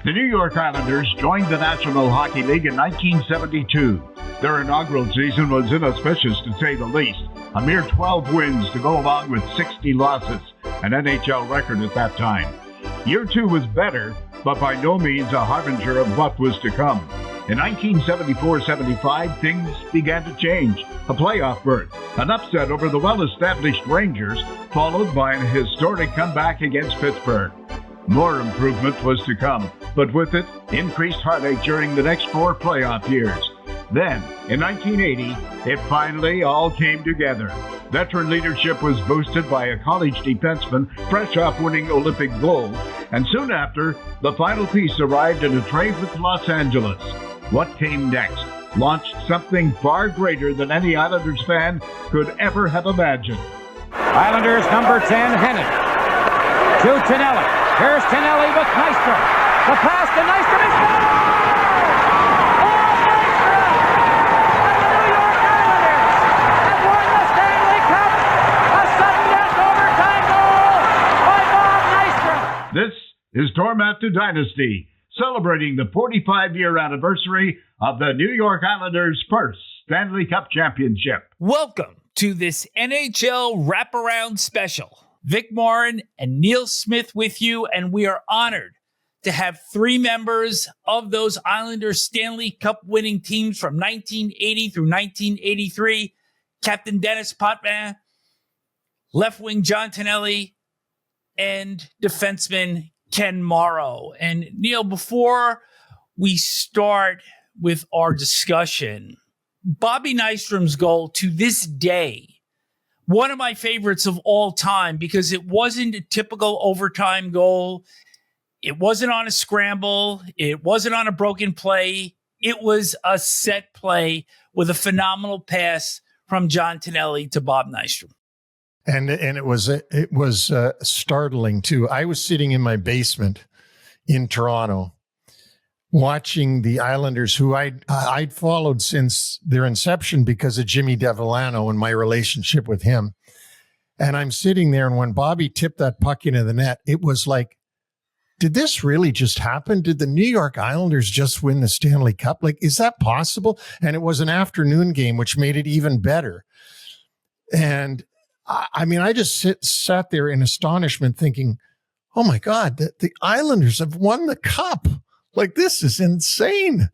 The New York Islanders joined the National Hockey League in 1972. Their inaugural season was inauspicious, to say the least. A mere 12 wins to go along with 60 losses, an NHL record at that time. Year two was better, but by no means a harbinger of what was to come. In 1974-75, things began to change. A playoff berth, an upset over the well-established Rangers, followed by a historic comeback against Pittsburgh. More improvement was to come, but with it, increased heartache during the next 4 playoff years. Then, in 1980, it finally all came together. Veteran leadership was boosted by a college defenseman fresh off winning Olympic gold, and soon after, the final piece arrived in a trade with Los Angeles. What came next launched something far greater than any Islanders fan could ever have imagined. Islanders number 10, Hennig. To Tonelli. Here's Tonelli with Nystrom. The pass to Nystrom is gone! Paul Nystrom! And the New York Islanders have won the Stanley Cup! A sudden death overtime goal by Bob Nystrom! This is Doormat to Dynasty, celebrating the 45-year anniversary of the New York Islanders' first Stanley Cup championship. Welcome to this NHL Wraparound special. Vic Morin and Neil Smith with you, and we are honored to have 3 members of those Islanders Stanley Cup-winning teams from 1980 through 1983. Captain Denis Potvin, left wing John Tonelli, and defenseman Ken Morrow. And Neil, before we start with our discussion, Bobby Nystrom's goal to this day, one of my favorites of all time, because it wasn't a typical overtime goal. It wasn't on a scramble. It wasn't on a broken play. It was a set play with a phenomenal pass from John Tonelli to Bob Nystrom. And it was startling too. I was sitting in my basement in Toronto, watching the Islanders, who I'd followed since their inception because of Jimmy DeVillano and my relationship with him. And I'm sitting there, and when Bobby tipped that puck into the net, it was like, did this really just happen? Did the New York Islanders just win the Stanley Cup? Like, is that possible? And it was an afternoon game, which made it even better. And I just sat there in astonishment thinking, oh my God, the Islanders have won the Cup. Like, this is insane.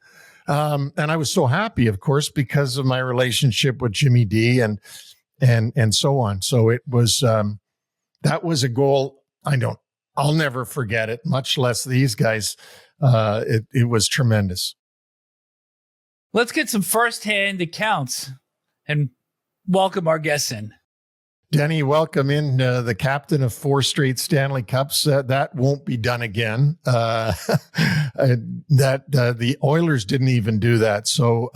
And I was so happy, of course, because of my relationship with Jimmy D and so on. So it was, that was a goal. I'll never forget it, much less these guys. It was tremendous. Let's get some firsthand accounts and welcome our guests in. Denny, welcome in, the captain of 4 straight Stanley Cups. That won't be done again. The Oilers didn't even do that. So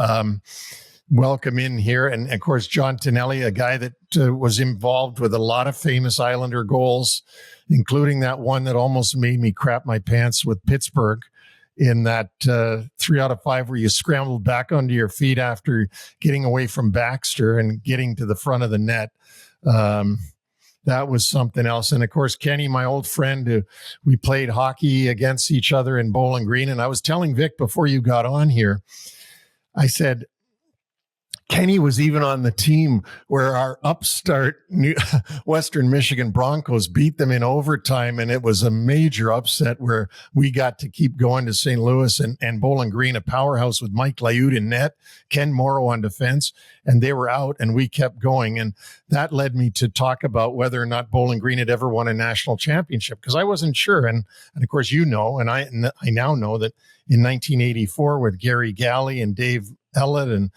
welcome in here. And, of course, John Tonelli, a guy that was involved with a lot of famous Islander goals, including that one that almost made me crap my pants with Pittsburgh in that 3 out of 5 where you scrambled back onto your feet after getting away from Baxter and getting to the front of the net. That was something else. And of course, Kenny, my old friend, we played hockey against each other in Bowling Green. And I was telling Vic before you got on here, I said, Kenny was even on the team where our upstart Western Michigan Broncos beat them in overtime. And it was a major upset where we got to keep going to St. Louis and Bowling Green, a powerhouse with Mike Laiud in net, Ken Morrow on defense, and they were out and we kept going. And that led me to talk about whether or not Bowling Green had ever won a national championship, because I wasn't sure. And of course, you know, and I now know that in 1984 with Gary Galley and Dave Ellett and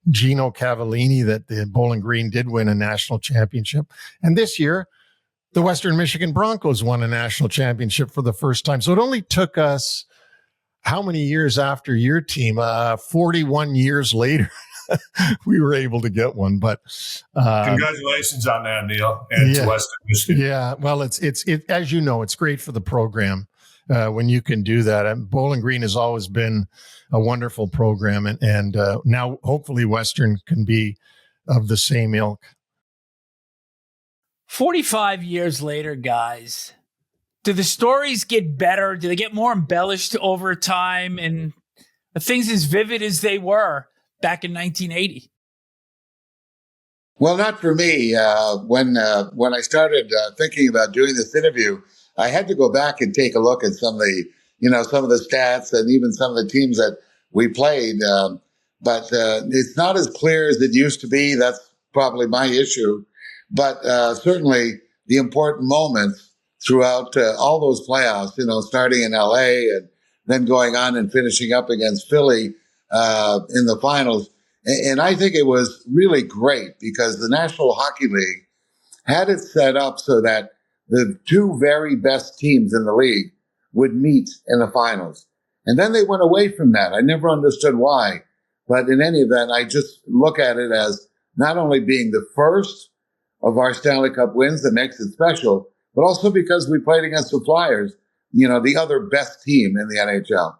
Gino Cavallini, that the Bowling Green did win a national championship. And this year, the Western Michigan Broncos won a national championship for the first time. So it only took us how many years after your team? 41 years later, we were able to get one. But congratulations on that, Neil, and to Western Michigan. Yeah, well, it's as you know, it's great for the program when you can do that. And Bowling Green has always been a wonderful program, and now hopefully Western can be of the same ilk. 45 years later, guys, Do the stories get better? Do they get more embellished over time? And are things as vivid as they were back in 1980? Well, not for me. When I started thinking about doing this interview, I had to go back and take a look at some of the stats and even some of the teams that we played. But it's not as clear as it used to be. That's probably my issue. But certainly the important moments throughout all those playoffs, starting in LA and then going on and finishing up against Philly in the finals. And I think it was really great because the National Hockey League had it set up so that the two very best teams in the league would meet in the finals. And then they went away from that. I never understood why. But in any event, I just look at it as not only being the first of our Stanley Cup wins that makes it special, but also because we played against the Flyers, the other best team in the NHL.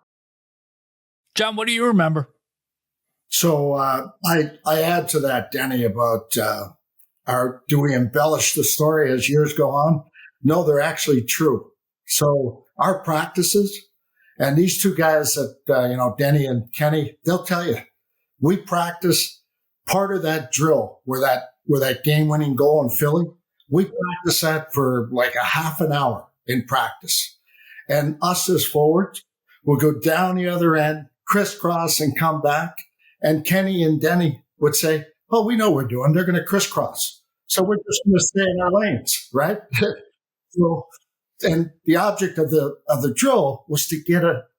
John, what do you remember? So I add to that, Denny, about do we embellish the story as years go on? No, they're actually true. So our practices, and these two guys that, Denny and Kenny, they'll tell you, we practice part of that drill where that game-winning goal in Philly. We practice that for like a half an hour in practice. And us as forwards will go down the other end, crisscross and come back. And Kenny and Denny would say, oh, we know what we're doing. They're going to crisscross. So we're just going to stay in our lanes, right? So, and the object of the drill was to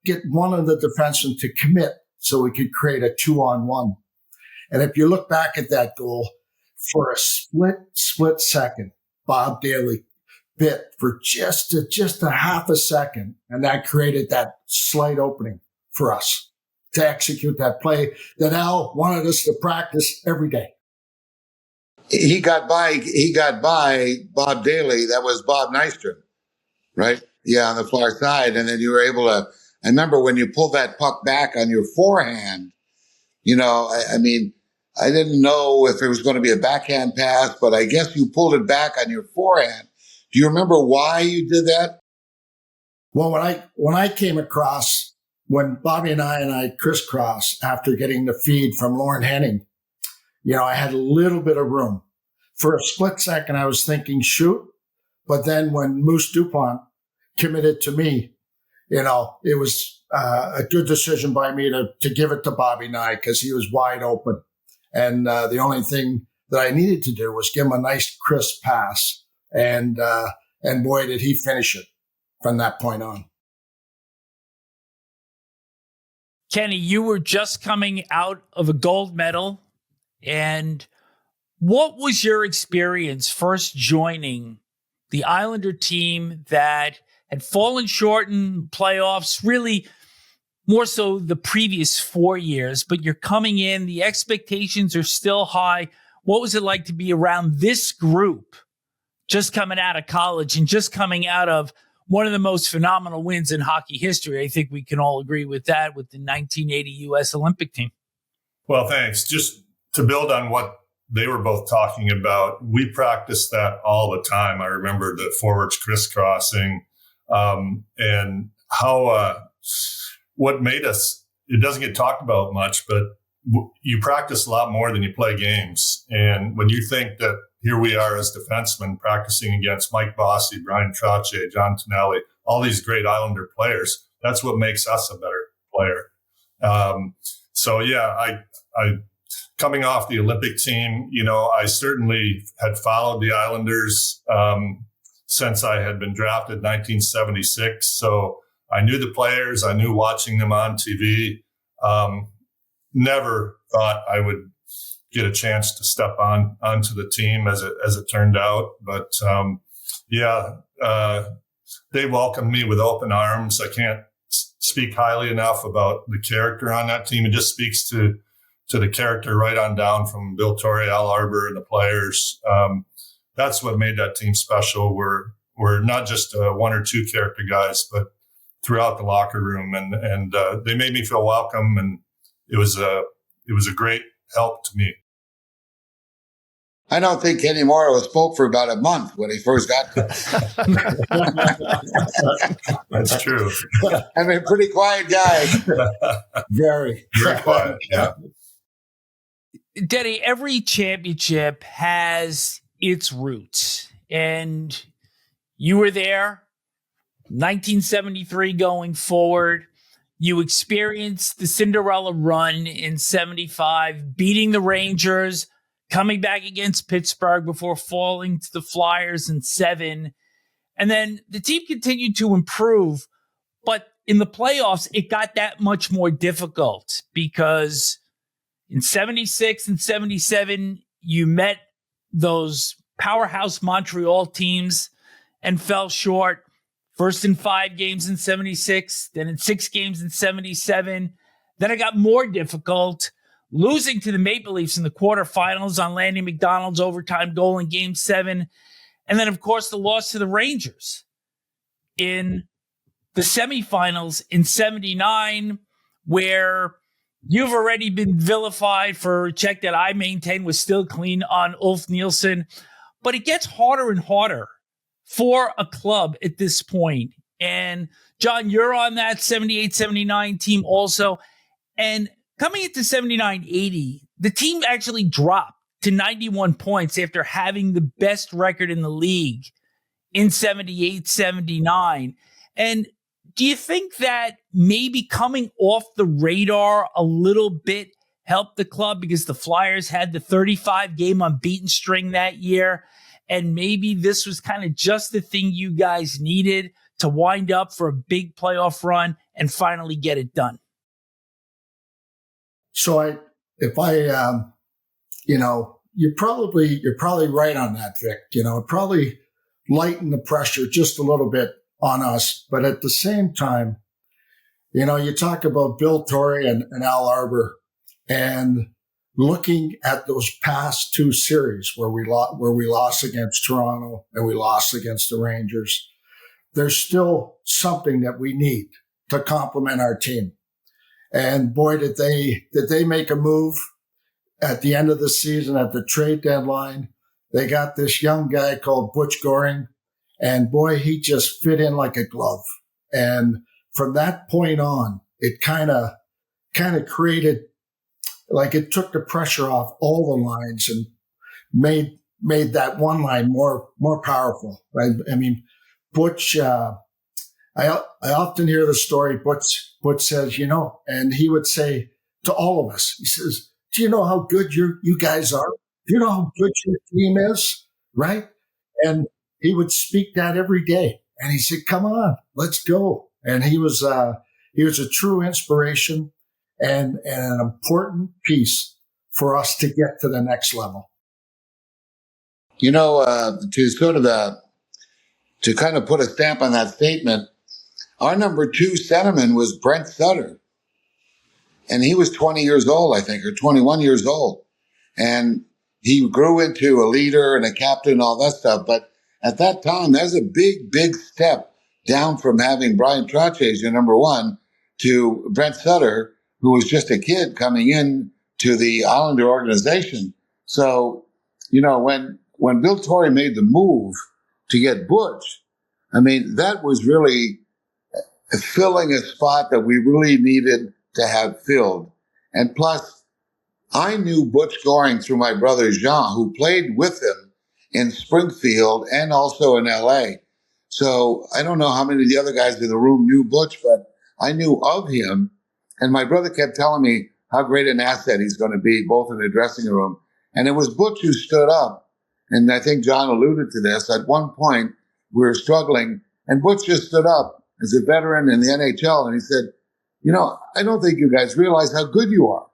get one of the defensemen to commit so we could create a 2-on-1. And if you look back at that goal, for a split second, Bob Daly bit for just a half a second, and that created that slight opening for us to execute that play that Al wanted us to practice every day. He got by Bob Daly. That was Bob Nystrom, right? Yeah, on the far side. And then you were able to, I remember when you pulled that puck back on your forehand, I mean, I didn't know if it was going to be a backhand pass, but I guess you pulled it back on your forehand. Do you remember why you did that? Well, when I came across, when Bobby and I crisscrossed after getting the feed from Lauren Henning, I had a little bit of room. For a split second, I was thinking shoot. But then when Moose DuPont committed to me, it was a good decision by me to give it to Bobby and I because he was wide open. And the only thing that I needed to do was give him a nice crisp pass. And boy, did he finish it from that point on. Kenny, you were just coming out of a gold medal. And what was your experience first joining the Islander team that had fallen short in playoffs, really more so the previous 4 years, but you're coming in, the expectations are still high. What was it like to be around this group just coming out of college and just coming out of one of the most phenomenal wins in hockey history? I think we can all agree with that, with the 1980 U.S. Olympic team. Well, thanks. Just to build on what they were both talking about, we practiced that all the time. I remember the forwards crisscrossing and how what made us, it doesn't get talked about much, but you practice a lot more than you play games. And when you think that here we are as defensemen practicing against Mike Bossy, Brian Trottier, John Tonelli, all these great Islander players, that's what makes us a better player. So yeah, I coming off the Olympic team, I certainly had followed the Islanders since I had been drafted in 1976. So I knew the players. I knew watching them on TV. Never thought I would get a chance to step onto the team as it turned out. But they welcomed me with open arms. I can't speak highly enough about the character on that team. It just speaks to the character right on down from Bill Torrey, Al Arbor, and the players. That's what made that team special. We're not just one or two character guys, but throughout the locker room, and they made me feel welcome, and it was a great help to me. I don't think Kenny Morrow spoke for about a month when he first got to That's true. I mean, pretty quiet guy. Very quiet. Yeah. Denny, every championship has its roots, and you were there, 1973 going forward. You experienced the Cinderella run in 75, beating the Rangers, coming back against Pittsburgh before falling to the Flyers in 7. And then the team continued to improve, but in the playoffs, it got that much more difficult because in 76 and 77, you met those powerhouse Montreal teams and fell short. First in 5 games in 76, then in 6 games in 77. Then it got more difficult, losing to the Maple Leafs in the quarterfinals on Lanny McDonald's overtime goal in Game 7. And then, of course, the loss to the Rangers in the semifinals in 79, where you've already been vilified for a check that I maintain was still clean on Ulf Nielsen. But it gets harder and harder for a club at this point. And John, you're on that 78-79 team also. And coming into 79-80, the team actually dropped to 91 points after having the best record in the league in 78-79. And do you think that maybe coming off the radar a little bit helped the club because the Flyers had the 35-game unbeaten string that year? And maybe this was kind of just the thing you guys needed to wind up for a big playoff run and finally get it done. So you're probably right on that, Vic. It probably lightened the pressure just a little bit on us. But at the same time, you talk about Bill Torrey and Al Arbour, and looking at those past 2 series where we lost against Toronto and we lost against the Rangers, there's still something that we need to complement our team. And boy, did they make a move at the end of the season at the trade deadline. They got this young guy called Butch Goring, and boy, he just fit in like a glove. And from that point on, it kind of created, like, it took the pressure off all the lines and made that one line more powerful. Right? I mean, Butch, I often hear the story. Butch says, and he would say to all of us, he says, "Do you know how good you guys are? Do you know how good your team is?" Right? And he would speak that every day. And he said, "Come on, let's go." And he was a true inspiration and an important piece for us to get to the next level. To kind of put a stamp on that statement, our number 2 centerman was Brent Sutter. And he was 20 years old, I think, or 21 years old. And he grew into a leader and a captain and all that stuff. But at that time, there's a big, big step down from having Brian Trottier as your number 1 to Brent Sutter, who was just a kid coming in to the Islander organization. So, when Bill Torrey made the move to get Butch, I mean, that was really filling a spot that we really needed to have filled. And plus, I knew Butch Goring through my brother Jean, who played with him in Springfield and also in LA. So I don't know how many of the other guys in the room knew Butch, but I knew of him. And my brother kept telling me how great an asset he's going to be, both in the dressing room. And it was Butch who stood up. And I think John alluded to this. At one point, we were struggling, and Butch just stood up as a veteran in the NHL, and he said, "I don't think you guys realize how good you are."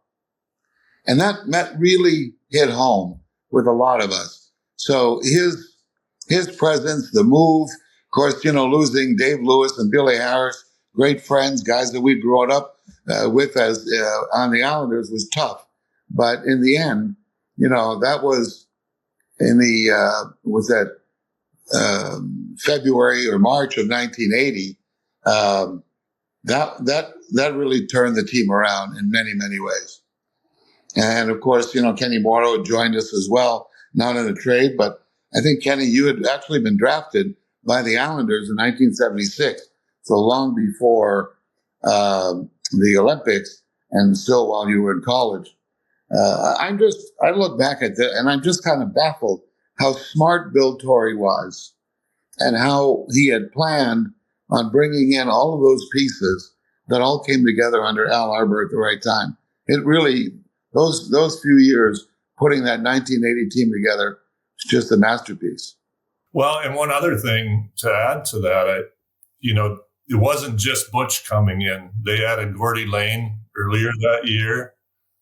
And that really hit home with a lot of us. So his presence, the move, of course, losing Dave Lewis and Billy Harris, great friends, guys that we grew up with as on the Islanders, was tough. But in the end, that was in the February or March of 1980. That really turned the team around in many, many ways. And of course, Kenny Morrow joined us as well. not in a trade, but I think, Kenny, you had actually been drafted by the Islanders in 1976, so long before the Olympics and still while you were in college. I look back at that and I'm just kind of baffled how smart Bill Torrey was and how he had planned on bringing in all of those pieces that all came together under Al Arbour at the right time. It really, those few years, putting that 1980 team together, it's just a masterpiece. Well, and one other thing to add to that, it wasn't just Butch coming in. They added Gordy Lane earlier that year.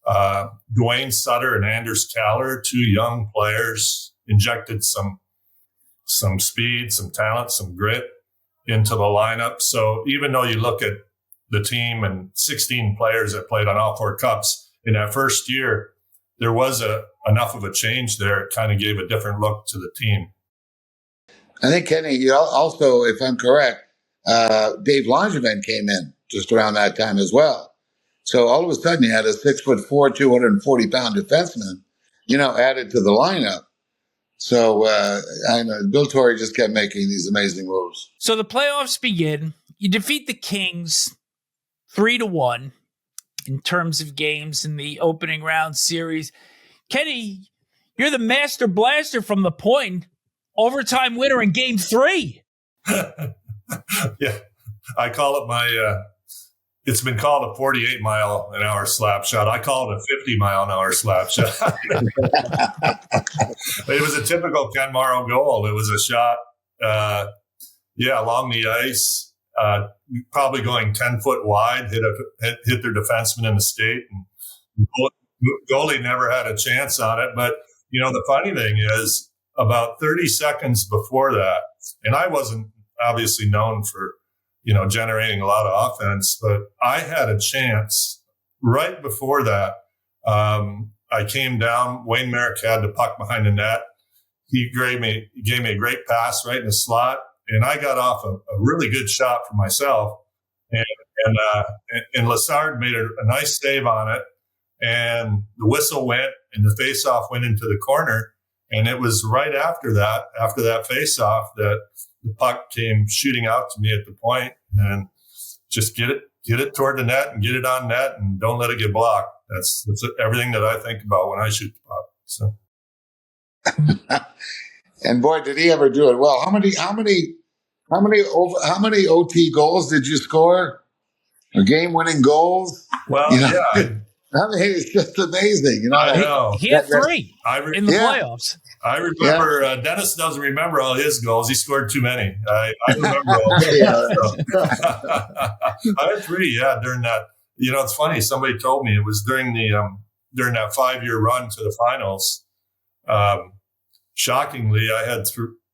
Dwayne Sutter and Anders Kaller, two young players, injected some speed, some talent, some grit into the lineup. So even though you look at the team and 16 players that played on all 4 cups in that first year, there was enough of a change there. It kind of gave a different look to the team. I think, Kenny, you also, if I'm correct, Dave Langevin came in just around that time as well. So all of a sudden you had a 6'4", 240-pound defenseman, added to the lineup. So I know Bill Torrey just kept making these amazing moves. So the playoffs begin. You defeat the Kings 3-1 in terms of games in the opening round series. Kenny, you're the master blaster from the point. Overtime winner in game 3. Yeah, I call it it's been called a 48-mile-an-hour slap shot. I call it a 50-mile-an-hour slap shot. It was a typical Ken Morrow goal. It was a shot, along the ice, probably going 10 foot wide, hit their defenseman in the skate. And goalie never had a chance on it. But, the funny thing is, about 30 seconds before that, and I wasn't obviously known for, generating a lot of offense, but I had a chance right before that. I came down. Wayne Merrick had the puck behind the net. He gave me a great pass right in the slot, and I got off a really good shot for myself. And Lassard made a nice save on it, and the whistle went, and the faceoff went into the corner. And it was right after that faceoff, that the puck came shooting out to me at the point, and just get it toward the net and get it on net, and don't let it get blocked. That's everything that I think about when I shoot the puck. So, and boy, did he ever do it well! How many OT goals did you score? Or game-winning goals? Well, yeah. I mean, it's just amazing. I know. He had 3 in the playoffs. I remember, Dennis doesn't remember all his goals. He scored too many. I remember all I had 3, during that. It's funny. Somebody told me it was during that 5-year run to the finals. Shockingly, I had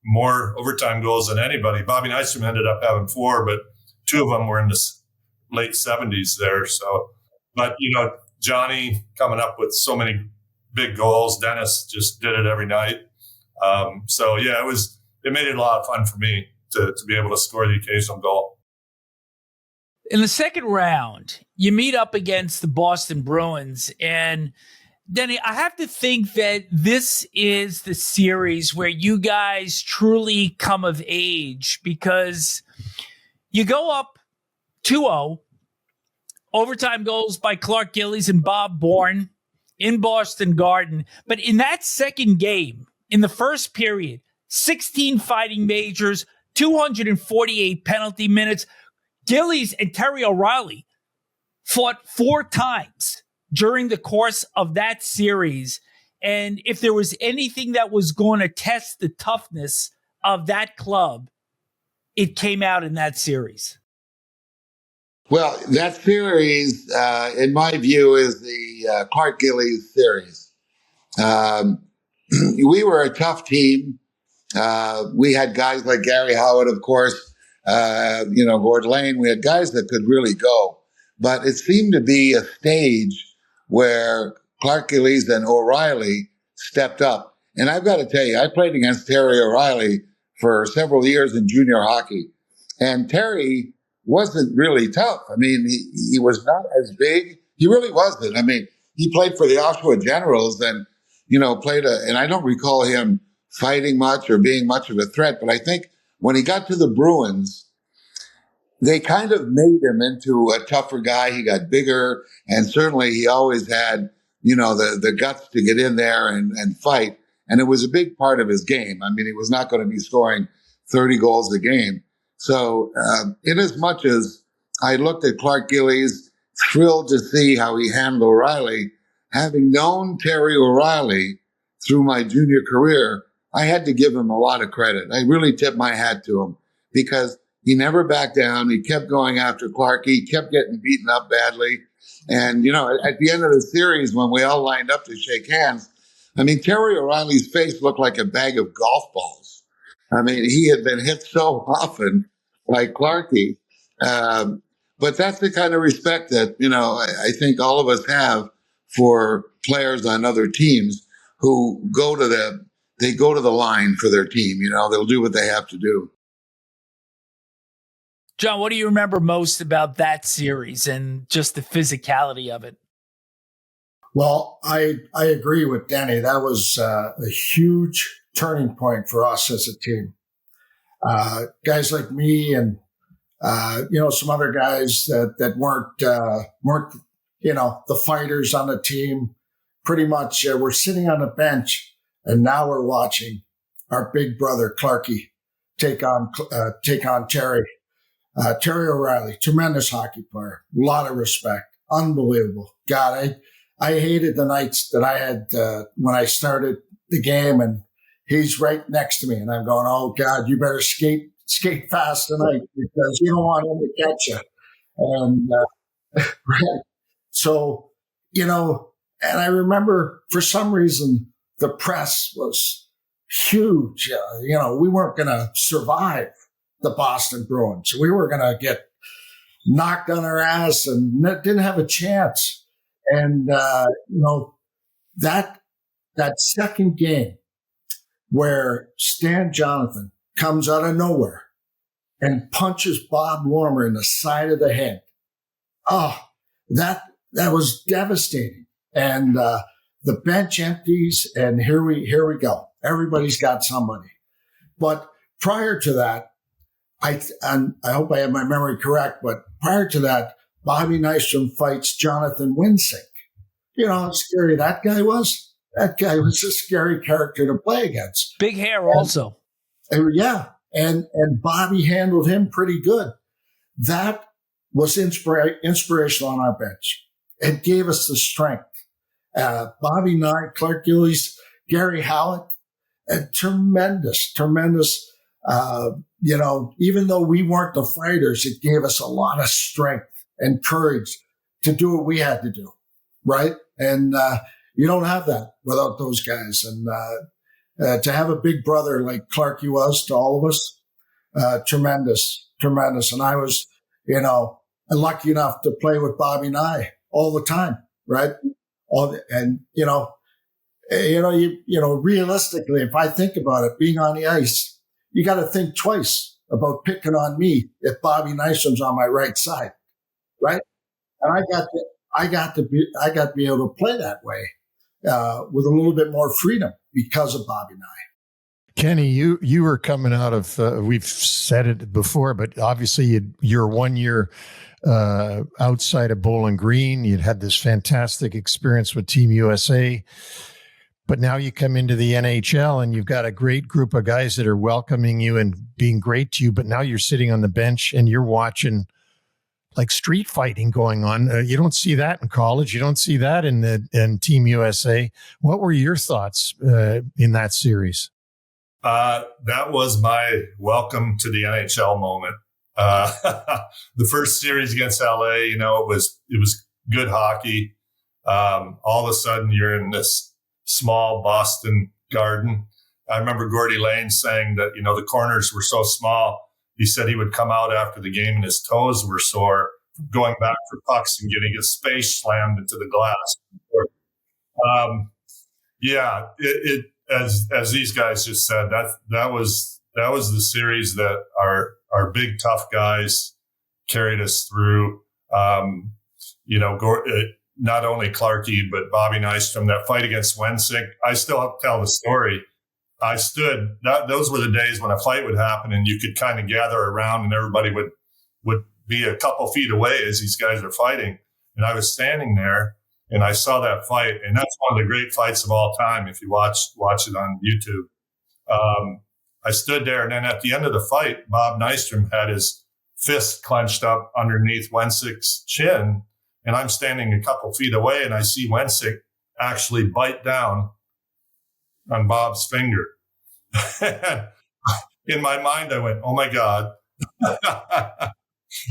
more overtime goals than anybody. Bobby Nystrom ended up having 4, but 2 of them were in the late 70s there. So, but, Johnny coming up with so many big goals. Dennis just did it every night. It made it a lot of fun for me to be able to score the occasional goal. In the second round, you meet up against the Boston Bruins. And Denny, I have to think that this is the series where you guys truly come of age, because you go up 2-0. Overtime goals by Clark Gillies and Bob Bourne in Boston Garden. But in that second game, in the first period, 16 fighting majors, 248 penalty minutes. Gillies and Terry O'Reilly fought 4 times during the course of that series. And if there was anything that was going to test the toughness of that club, it came out in that series. Well, that series, in my view, is the Clark Gillies series. We were a tough team. We had guys like Gary Howard, of course, Gord Lane. We had guys that could really go. But it seemed to be a stage where Clark Gillies and O'Reilly stepped up. And I've got to tell you, I played against Terry O'Reilly for several years in junior hockey. And Terry wasn't really tough. I mean, he was not as big. He really wasn't. I mean, he played for the Oshawa Generals, and and I don't recall him fighting much or being much of a threat, but I think when he got to the Bruins, they kind of made him into a tougher guy. He got bigger, and certainly he always had, the guts to get in there and fight. And it was a big part of his game. I mean, he was not going to be scoring 30 goals a game. So in as much as I looked at Clark Gillies, thrilled to see how he handled O'Reilly, having known Terry O'Reilly through my junior career, I had to give him a lot of credit. I really tipped my hat to him because he never backed down. He kept going after Clark. He kept getting beaten up badly. And, at the end of the series, when we all lined up to shake hands, I mean, Terry O'Reilly's face looked like a bag of golf balls. I mean, he had been hit so often like Clarkie. But that's the kind of respect that, I think all of us have for players on other teams who go to the line for their team. They'll do what they have to do. John, what do you remember most about that series and just the physicality of it? Well, I agree with Danny. That was a huge turning point for us as a team. Guys like me and some other guys that weren't the fighters on the team. Pretty much, we're sitting on the bench, and now we're watching our big brother Clarkie take on Terry. Terry O'Reilly, tremendous hockey player, a lot of respect, unbelievable. God, I hated the nights that I had when I started the game, and he's right next to me, and I'm going, "Oh God, you better skate fast tonight because you don't want him to catch you." And right. So, and I remember for some reason the press was huge. We weren't going to survive the Boston Bruins. We were going to get knocked on our ass and didn't have a chance. And, that second game where Stan Jonathan comes out of nowhere and punches Bob Lormer in the side of the head. Oh, that was devastating. And the bench empties, and here we go. Everybody's got somebody. But prior to that, I hope I have my memory correct, but prior to that, Bobby Nystrom fights Jonathan Winsink. You know how scary that guy was? That guy was a scary character to play against. Big hair also. Yeah. And Bobby handled him pretty good. That was inspirational on our bench. It gave us the strength. Bobby Nye, Clark Gillies, Gary Howlett, tremendous. Even though we weren't the fighters, it gave us a lot of strength and courage to do what we had to do. Right. And, you don't have that without those guys. And, to have a big brother like Clarkie was to all of us, tremendous. And I was, lucky enough to play with Bobby Nye all the time. Right. Realistically, if I think about it, being on the ice, you got to think twice about picking on me if Bobby Nystrom's on my right side. Right. And I got to be able to play that way, with a little bit more freedom because of Bobby Nye. Kenny, you were coming out of, we've said it before, but obviously you're 1 year outside of Bowling Green. You'd had this fantastic experience with Team USA, but now you come into the NHL and you've got a great group of guys that are welcoming you and being great to you, but now you're sitting on the bench and you're watching like street fighting going on. You don't see that in college. You don't see that in Team USA. What were your thoughts in that series? That was my welcome to the NHL moment. The first series against LA, it was good hockey. All of a sudden you're in this small Boston garden. I remember Gordy Lane saying that, the corners were so small. He said he would come out after the game and his toes were sore from going back for pucks and getting his face slammed into the glass. As these guys just said, that was the series that our big tough guys carried us through. not only Clarkie, but Bobby Nystrom, that fight against Wensink. I still tell the story. I stood, those were the days when a fight would happen and you could kind of gather around and everybody would be a couple feet away as these guys are fighting. And I was standing there and I saw that fight. And that's one of the great fights of all time. If you watch it on YouTube. I stood there, and then at the end of the fight, Bob Nystrom had his fist clenched up underneath Wensink's chin, and I'm standing a couple feet away, and I see Wensink actually bite down on Bob's finger. In my mind, I went, "Oh my God,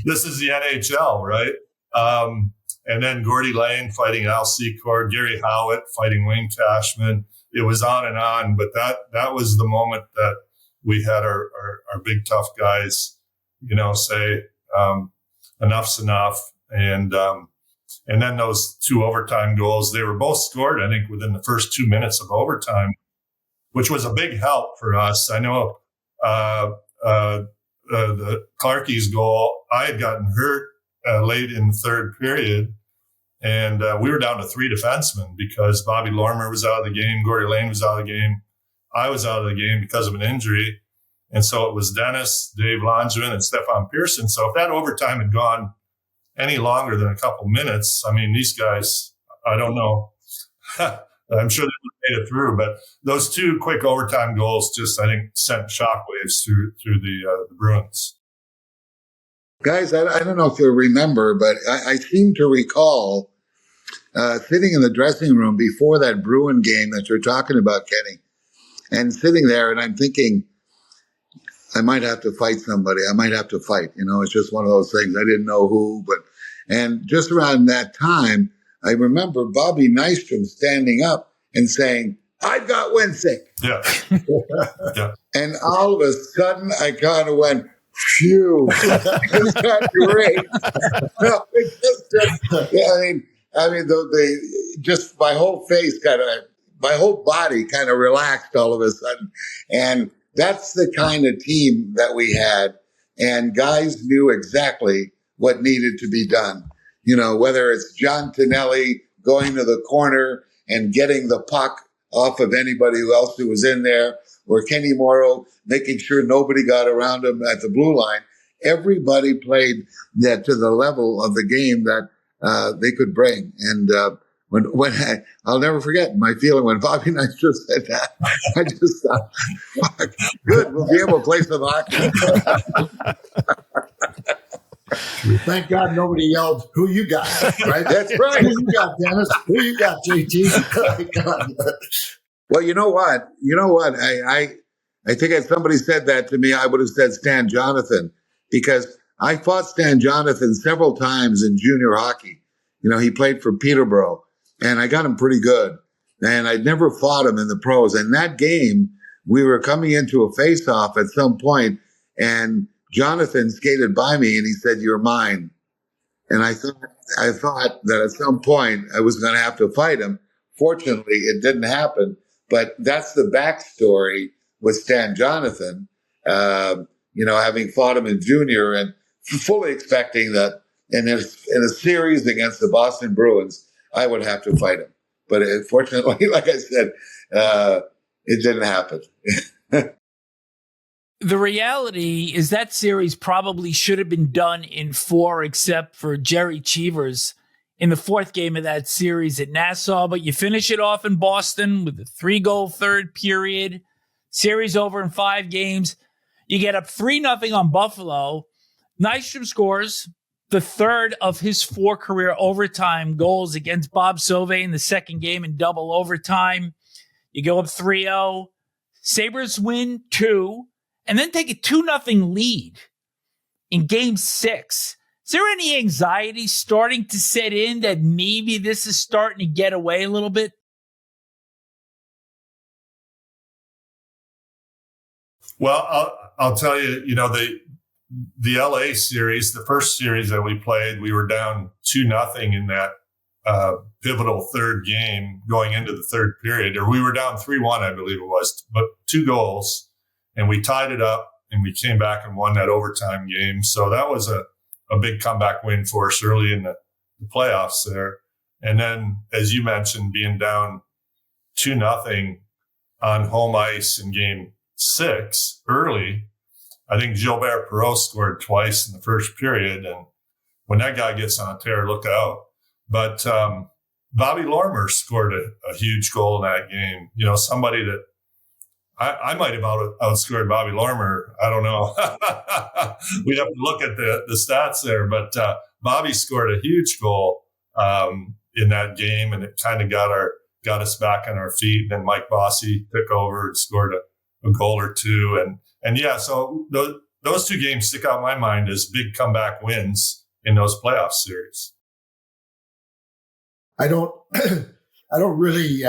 this is the NHL, right?" And then Gordie Lane fighting Al Secord, Gary Howitt fighting Wayne Cashman. It was on and on, but that was the moment that we had our big tough guys, say enough's enough, and then those 2 overtime goals, they were both scored, I think, within the first 2 minutes of overtime, which was a big help for us. I know the Clarkie's goal, I had gotten hurt late in the third period, and we were down to 3 defensemen because Bobby Lorimer was out of the game, Gordie Lane was out of the game. I was out of the game because of an injury. And so it was Dennis, Dave Langevin, and Stefan Pearson. So if that overtime had gone any longer than a couple minutes, I mean, these guys, I don't know. I'm sure they would have made it through. But those 2 quick overtime goals just, I think, sent shockwaves through the Bruins. Guys, I don't know if you'll remember, but I seem to recall sitting in the dressing room before that Bruin game that you're talking about, Kenny. And sitting there, and I'm thinking, I might have to fight somebody. I might have to fight. It's just one of those things. I didn't know who, and just around that time, I remember Bobby Nystrom standing up and saying, "I've got Wensink." Yeah. Yeah. And all of a sudden, I kind of went, phew, it's not great. No, I mean, just my whole face my whole body kind of relaxed all of a sudden. And that's the kind of team that we had. And guys knew exactly what needed to be done. Whether it's John Tonelli going to the corner and getting the puck off of anybody else who was in there, or Kenny Morrow making sure nobody got around him at the blue line. Everybody played that to the level of the game that they could bring. And when I'll never forget my feeling when Bobby Nystrom said that. I just thought, fuck, good, we'll be able to play some hockey. Thank God nobody yelled, "Who you got?" Right? That's right. Who you got, Dennis? Who you got, JT? Well, you know what? I think if somebody said that to me, I would have said Stan Jonathan, because I fought Stan Jonathan several times in junior hockey. He played for Peterborough, and I got him pretty good. And I'd never fought him in the pros. And that game, we were coming into a face-off at some point, and Jonathan skated by me, and he said, "You're mine." And I thought that at some point I was going to have to fight him. Fortunately, it didn't happen. But that's the backstory with Stan Jonathan, having fought him in junior and fully expecting that in a series against the Boston Bruins, I would have to fight him. But fortunately, like I said, it didn't happen. The reality is that series probably should have been done in 4, except for Jerry Cheevers in the 4th game of that series at Nassau. But you finish it off in Boston with a 3-goal third period. Series over in 5 games. You get up 3-0 on Buffalo. Nystrom scores the 3rd of his 4 career overtime goals against Bob Sauvé in the 2nd game in double overtime. You go up 3-0. Sabres win 2. And then take a 2-0 lead in game 6. Is there any anxiety starting to set in that maybe this is starting to get away a little bit? Well, I'll tell you, the LA series, the first series that we played, we were down 2-0 in that pivotal 3rd game going into the 3rd period, or we were down 3-1, I believe it was, but 2 goals. And we tied it up, and we came back and won that overtime game. So that was a big comeback win for us early in the playoffs there. And then, as you mentioned, being down 2-0 on home ice in game 6 early, I think Gilbert Perreault scored twice in the first period. And when that guy gets on a tear, look out. But Bobby Lorimer scored a huge goal in that game. You know, somebody that I might have outscored Bobby Lorimer. I don't know. We'd have to look at the stats there. But Bobby scored a huge goal in that game, and it kind of got us back on our feet. And then Mike Bossy took over and scored a goal or two. And yeah, so those 2 games stick out in my mind as big comeback wins in those playoff series. I don't really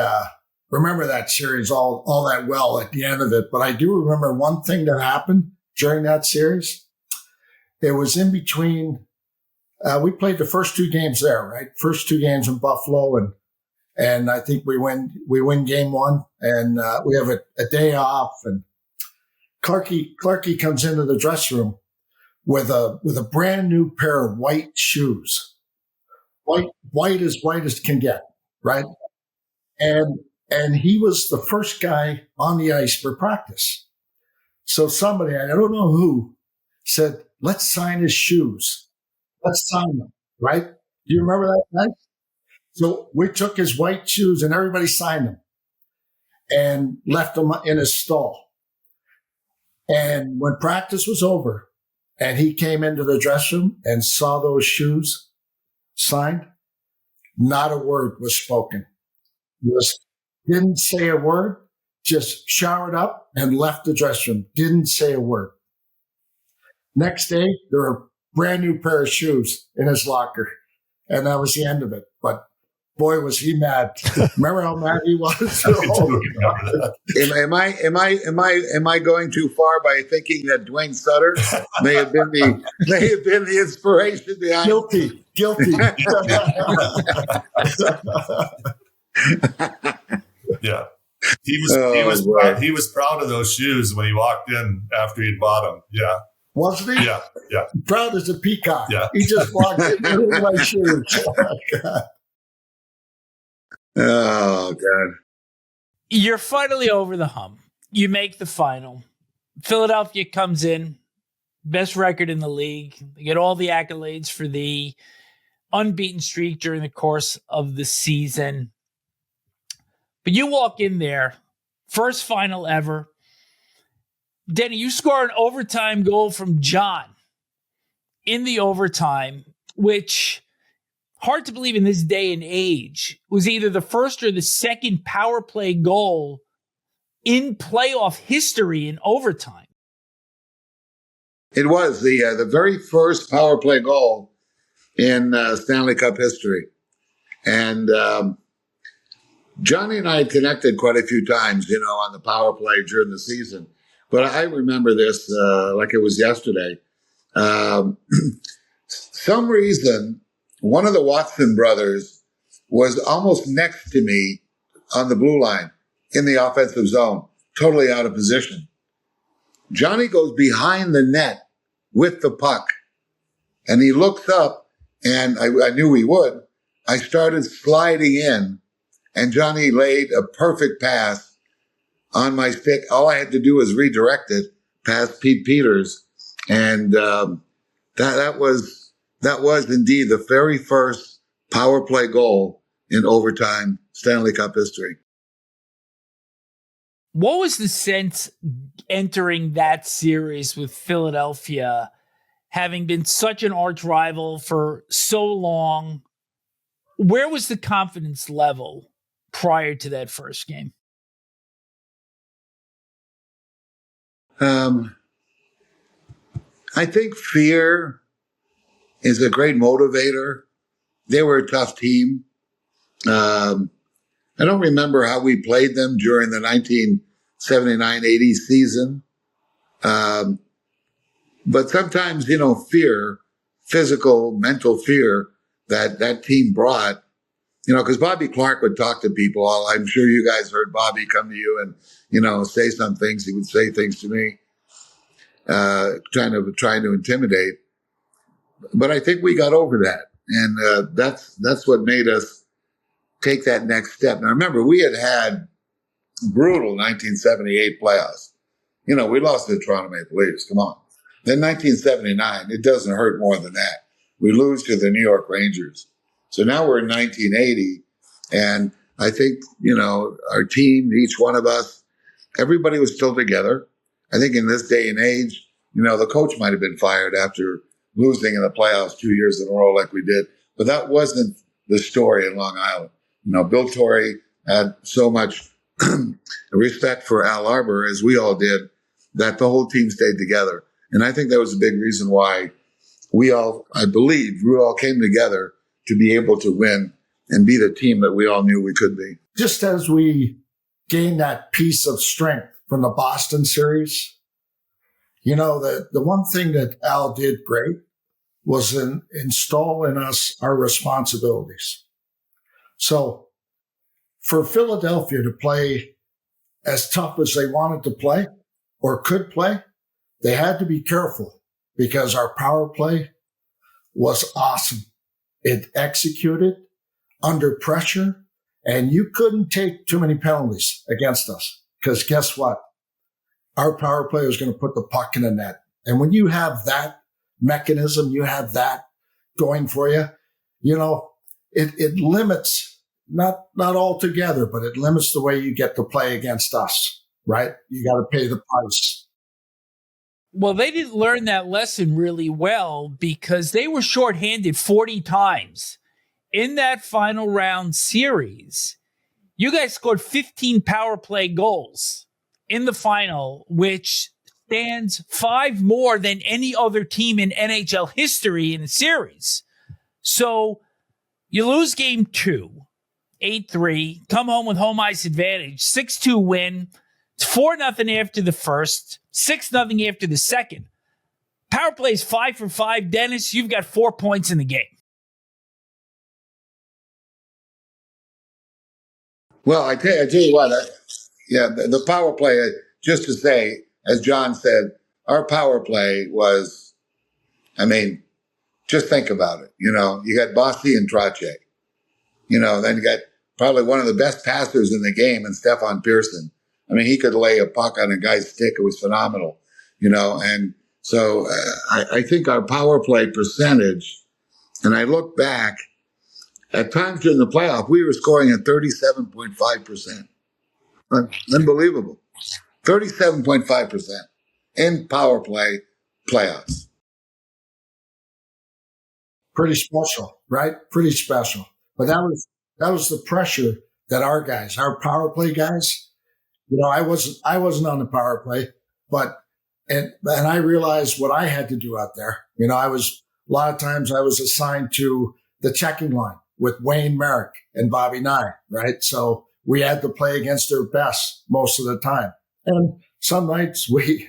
remember that series all that well at the end of it, but I do remember one thing that happened during that series. It was in between. We played the first 2 games there, right? First 2 games in Buffalo, and I think we win game 1, and we have a day off, and Clarkie comes into the dressing room with a brand new pair of white shoes. White as can get, right? And he was the first guy on the ice for practice. So somebody, I don't know who, said, let's sign his shoes. Let's sign them, right? Do you remember that night? So we took his white shoes and everybody signed them and left them in his stall. And when practice was over and he came into the dressing room and saw those shoes signed, not a word was spoken. Didn't say a word, just showered up and left the dressing room. Didn't say a word. Next day, there were a brand new pair of shoes in his locker. And that was the end of it. But boy, was he mad. Remember how mad he was? Am I going too far by thinking that Dwayne Sutter may have been the inspiration behind Guilty. Yeah. He was proud of those shoes when he walked in after he'd bought them. Yeah. Wasn't he? Yeah. Proud as a peacock. Yeah. He just walked in with my shoes. Oh, God. You're finally over the hump. You make the final. Philadelphia comes in, best record in the league. They get all the accolades for the unbeaten streak during the course of the season. But you walk in there, first final ever. Denny, you score an overtime goal from John in the overtime, which, hard to believe in this day and age, was either the first or the second power play goal in playoff history in overtime. It was the very first power play goal in Stanley Cup history. And Johnny and I had connected quite a few times, on the power play during the season. But I remember this like it was yesterday. Some reason, one of the Watson brothers was almost next to me on the blue line in the offensive zone, totally out of position. Johnny goes behind the net with the puck, and he looks up, and I knew he would. I started sliding in, and Johnny laid a perfect pass on my stick. All I had to do was redirect it past Pete Peters, and that was indeed the very first power play goal in overtime Stanley Cup history. What was the sense entering that series with Philadelphia, having been such an arch rival for so long? Where was the confidence level prior to that first game? I think fear is a great motivator. They were a tough team. I don't remember how we played them during the 1979-80 season. But sometimes, fear, physical, mental fear that team brought, because Bobby Clark would talk to people. I'm sure you guys heard Bobby come to you and, say some things. He would say things to me, trying to intimidate. But I think we got over that. And that's what made us take that next step. Now, remember, we had brutal 1978 playoffs. You know, we lost to the Toronto Maple Leafs. Come on. Then 1979, it doesn't hurt more than that. We lose to the New York Rangers. So now we're in 1980, and I think, you know, our team, each one of us, everybody was still together. I think in this day and age, you know, the coach might have been fired after losing in the playoffs 2 years in a row like we did, but that wasn't the story in Long Island. You know, Bill Torrey had so much respect for Al Arbor, as we all did, that the whole team stayed together. And I think that was a big reason why we all came together to be able to win and be the team that we all knew we could be. Just as we gained that piece of strength from the Boston series, you know, the one thing that Al did great was install in us our responsibilities. So for Philadelphia to play as tough as they wanted to play or could play, they had to be careful because our power play was awesome. It executed under pressure, and you couldn't take too many penalties against us because guess what? Our power play was going to put the puck in the net. And when you have that mechanism, you have that going for you, you know, it limits, not altogether, but it limits the way you get to play against us, right? You got to pay the price. Well, they didn't learn that lesson really well because they were shorthanded 40 times in that final round series. You guys scored 15 power play goals in the final, which stands 5 more than any other team in NHL history in a series. So you lose game 2, 8-3, come home with home ice advantage, 6-2 win. It's 4-0 after the first, 6-0 after the second. Power play is 5 for 5. Dennis, you've got 4 points in the game. Well, I tell you what, the power play, just to say, as John said, our power play was, I mean, just think about it. You know, you got Bossy and Trottier. You know, then you got probably one of the best passers in the game in Stefan Pearson. I mean, he could lay a puck on a guy's stick. It was phenomenal, you know. And so I think our power play percentage, and I look back, at times during the playoff, we were scoring at 37.5%. Unbelievable. 37.5% in power play playoffs. Pretty special, right? Pretty special. But that was the pressure that our guys, our power play guys, you know, I wasn't on the power play, but and I realized what I had to do out there. You know, a lot of times I was assigned to the checking line with Wayne Merrick and Bobby Nye, right? So we had to play against their best most of the time. And some nights we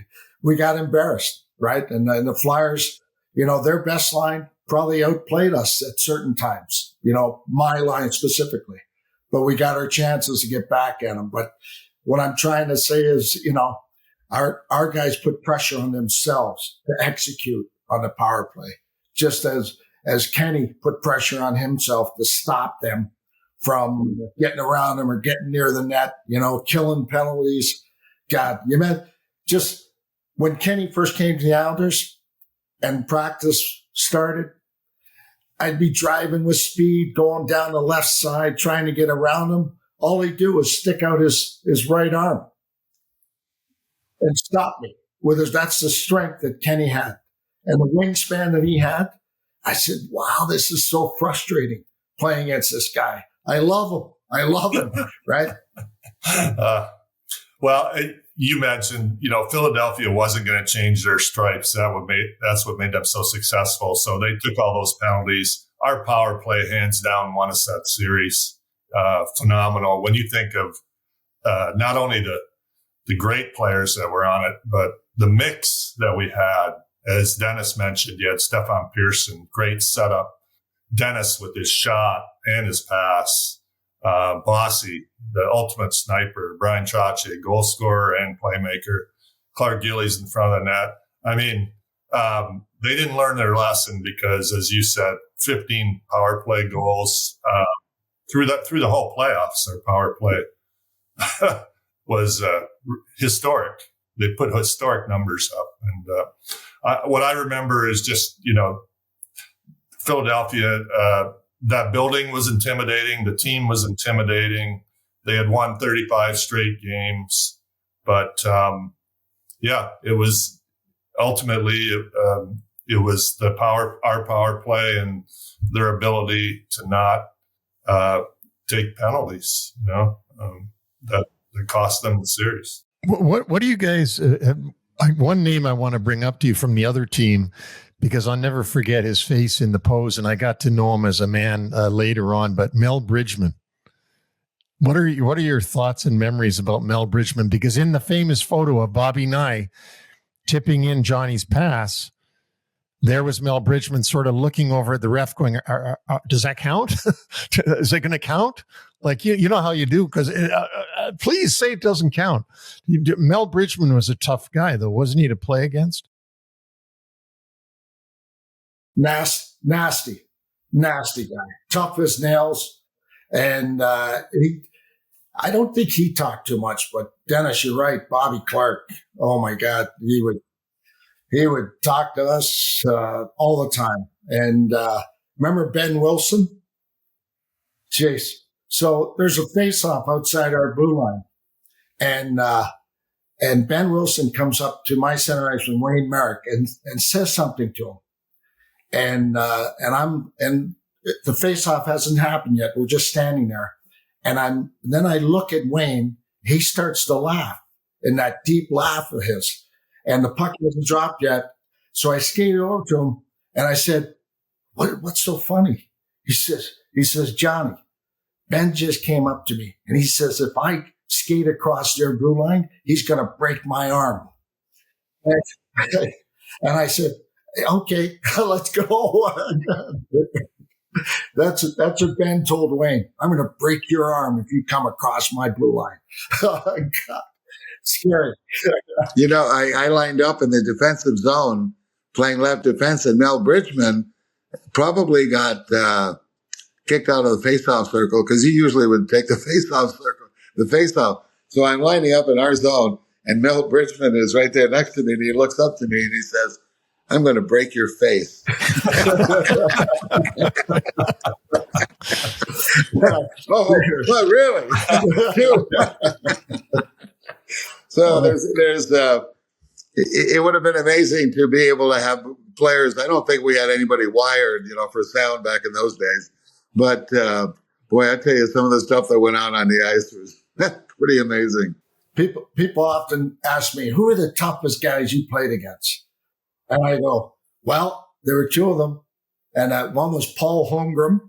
got embarrassed, right? And the Flyers, you know, their best line probably outplayed us at certain times, you know, my line specifically. But we got our chances to get back at them. But what I'm trying to say is, you know, our guys put pressure on themselves to execute on the power play, just as Kenny put pressure on himself to stop them from getting around him or getting near the net, you know, killing penalties. God, you meant just when Kenny first came to the Islanders and practice started, I'd be driving with speed, going down the left side, trying to get around him. All he'd do was stick out his right arm and stop me. That's the strength that Kenny had. And the wingspan that he had, I said, wow, this is so frustrating playing against this guy. I love him, right? Well, you mentioned, you know, Philadelphia wasn't going to change their stripes. That's what made them so successful. So they took all those penalties. Our power play, hands down, won us that series. Phenomenal. When you think of not only the great players that were on it, but the mix that we had, as Dennis mentioned, you had Stefan Pearson, great setup. Dennis with his shot and his pass. Bossy, the ultimate sniper. Brian Trottier, goal scorer and playmaker. Clark Gillies in front of the net. I mean, they didn't learn their lesson because, as you said, 15 power play goals. through the whole playoffs, their power play was historic. They put historic numbers up. And what I remember is just, Philadelphia, that building was intimidating. The team was intimidating. They had won 35 straight games. But, it was ultimately, it was our power play and their ability to not take penalties, that cost them the series. What do you guys? One name I want to bring up to you from the other team, because I'll never forget his face in the pose, and I got to know him as a man later on. But Mel Bridgman. What are your thoughts and memories about Mel Bridgman? Because in the famous photo of Bobby Nye tipping in Johnny's pass, there was Mel Bridgman sort of looking over at the ref going, does that count? Is it going to count? Like, you know how you do, because please say it doesn't count. Mel Bridgman was a tough guy, though, wasn't he, to play against? Nasty guy, tough as nails. And I don't think he talked too much, but Dennis, you're right. Bobby Clark, oh my God, he would talk to us all the time. And remember Ben Wilson? Jeez. So there's a face-off outside our blue line, and Ben Wilson comes up to my center ice and Wayne Merrick and says something to him, and the face-off hasn't happened yet. We're just standing there, and then I look at Wayne. He starts to laugh in that deep laugh of his, and the puck hasn't dropped yet. So I skated over to him and I said, "What's so funny?" He says, "Johnny, Ben just came up to me and he says, if I skate across their blue line, he's going to break my arm." And I said, "Okay, let's go." That's what Ben told Wayne. "I'm going to break your arm if you come across my blue line." Oh, God. Scary. I lined up in the defensive zone playing left defense, and Mel Bridgman probably got kicked out of the faceoff circle because he usually would take the faceoff. So I'm lining up in our zone, and Mel Bridgman is right there next to me, and he looks up to me and he says, "I'm going to break your face." Oh, really? So it would have been amazing to be able to have players. I don't think we had anybody wired, for sound back in those days. But boy, I tell you, some of the stuff that went on the ice was pretty amazing. People often ask me, "Who are the toughest guys you played against?" And I go, "Well, there were two of them, and one was Paul Holmgren.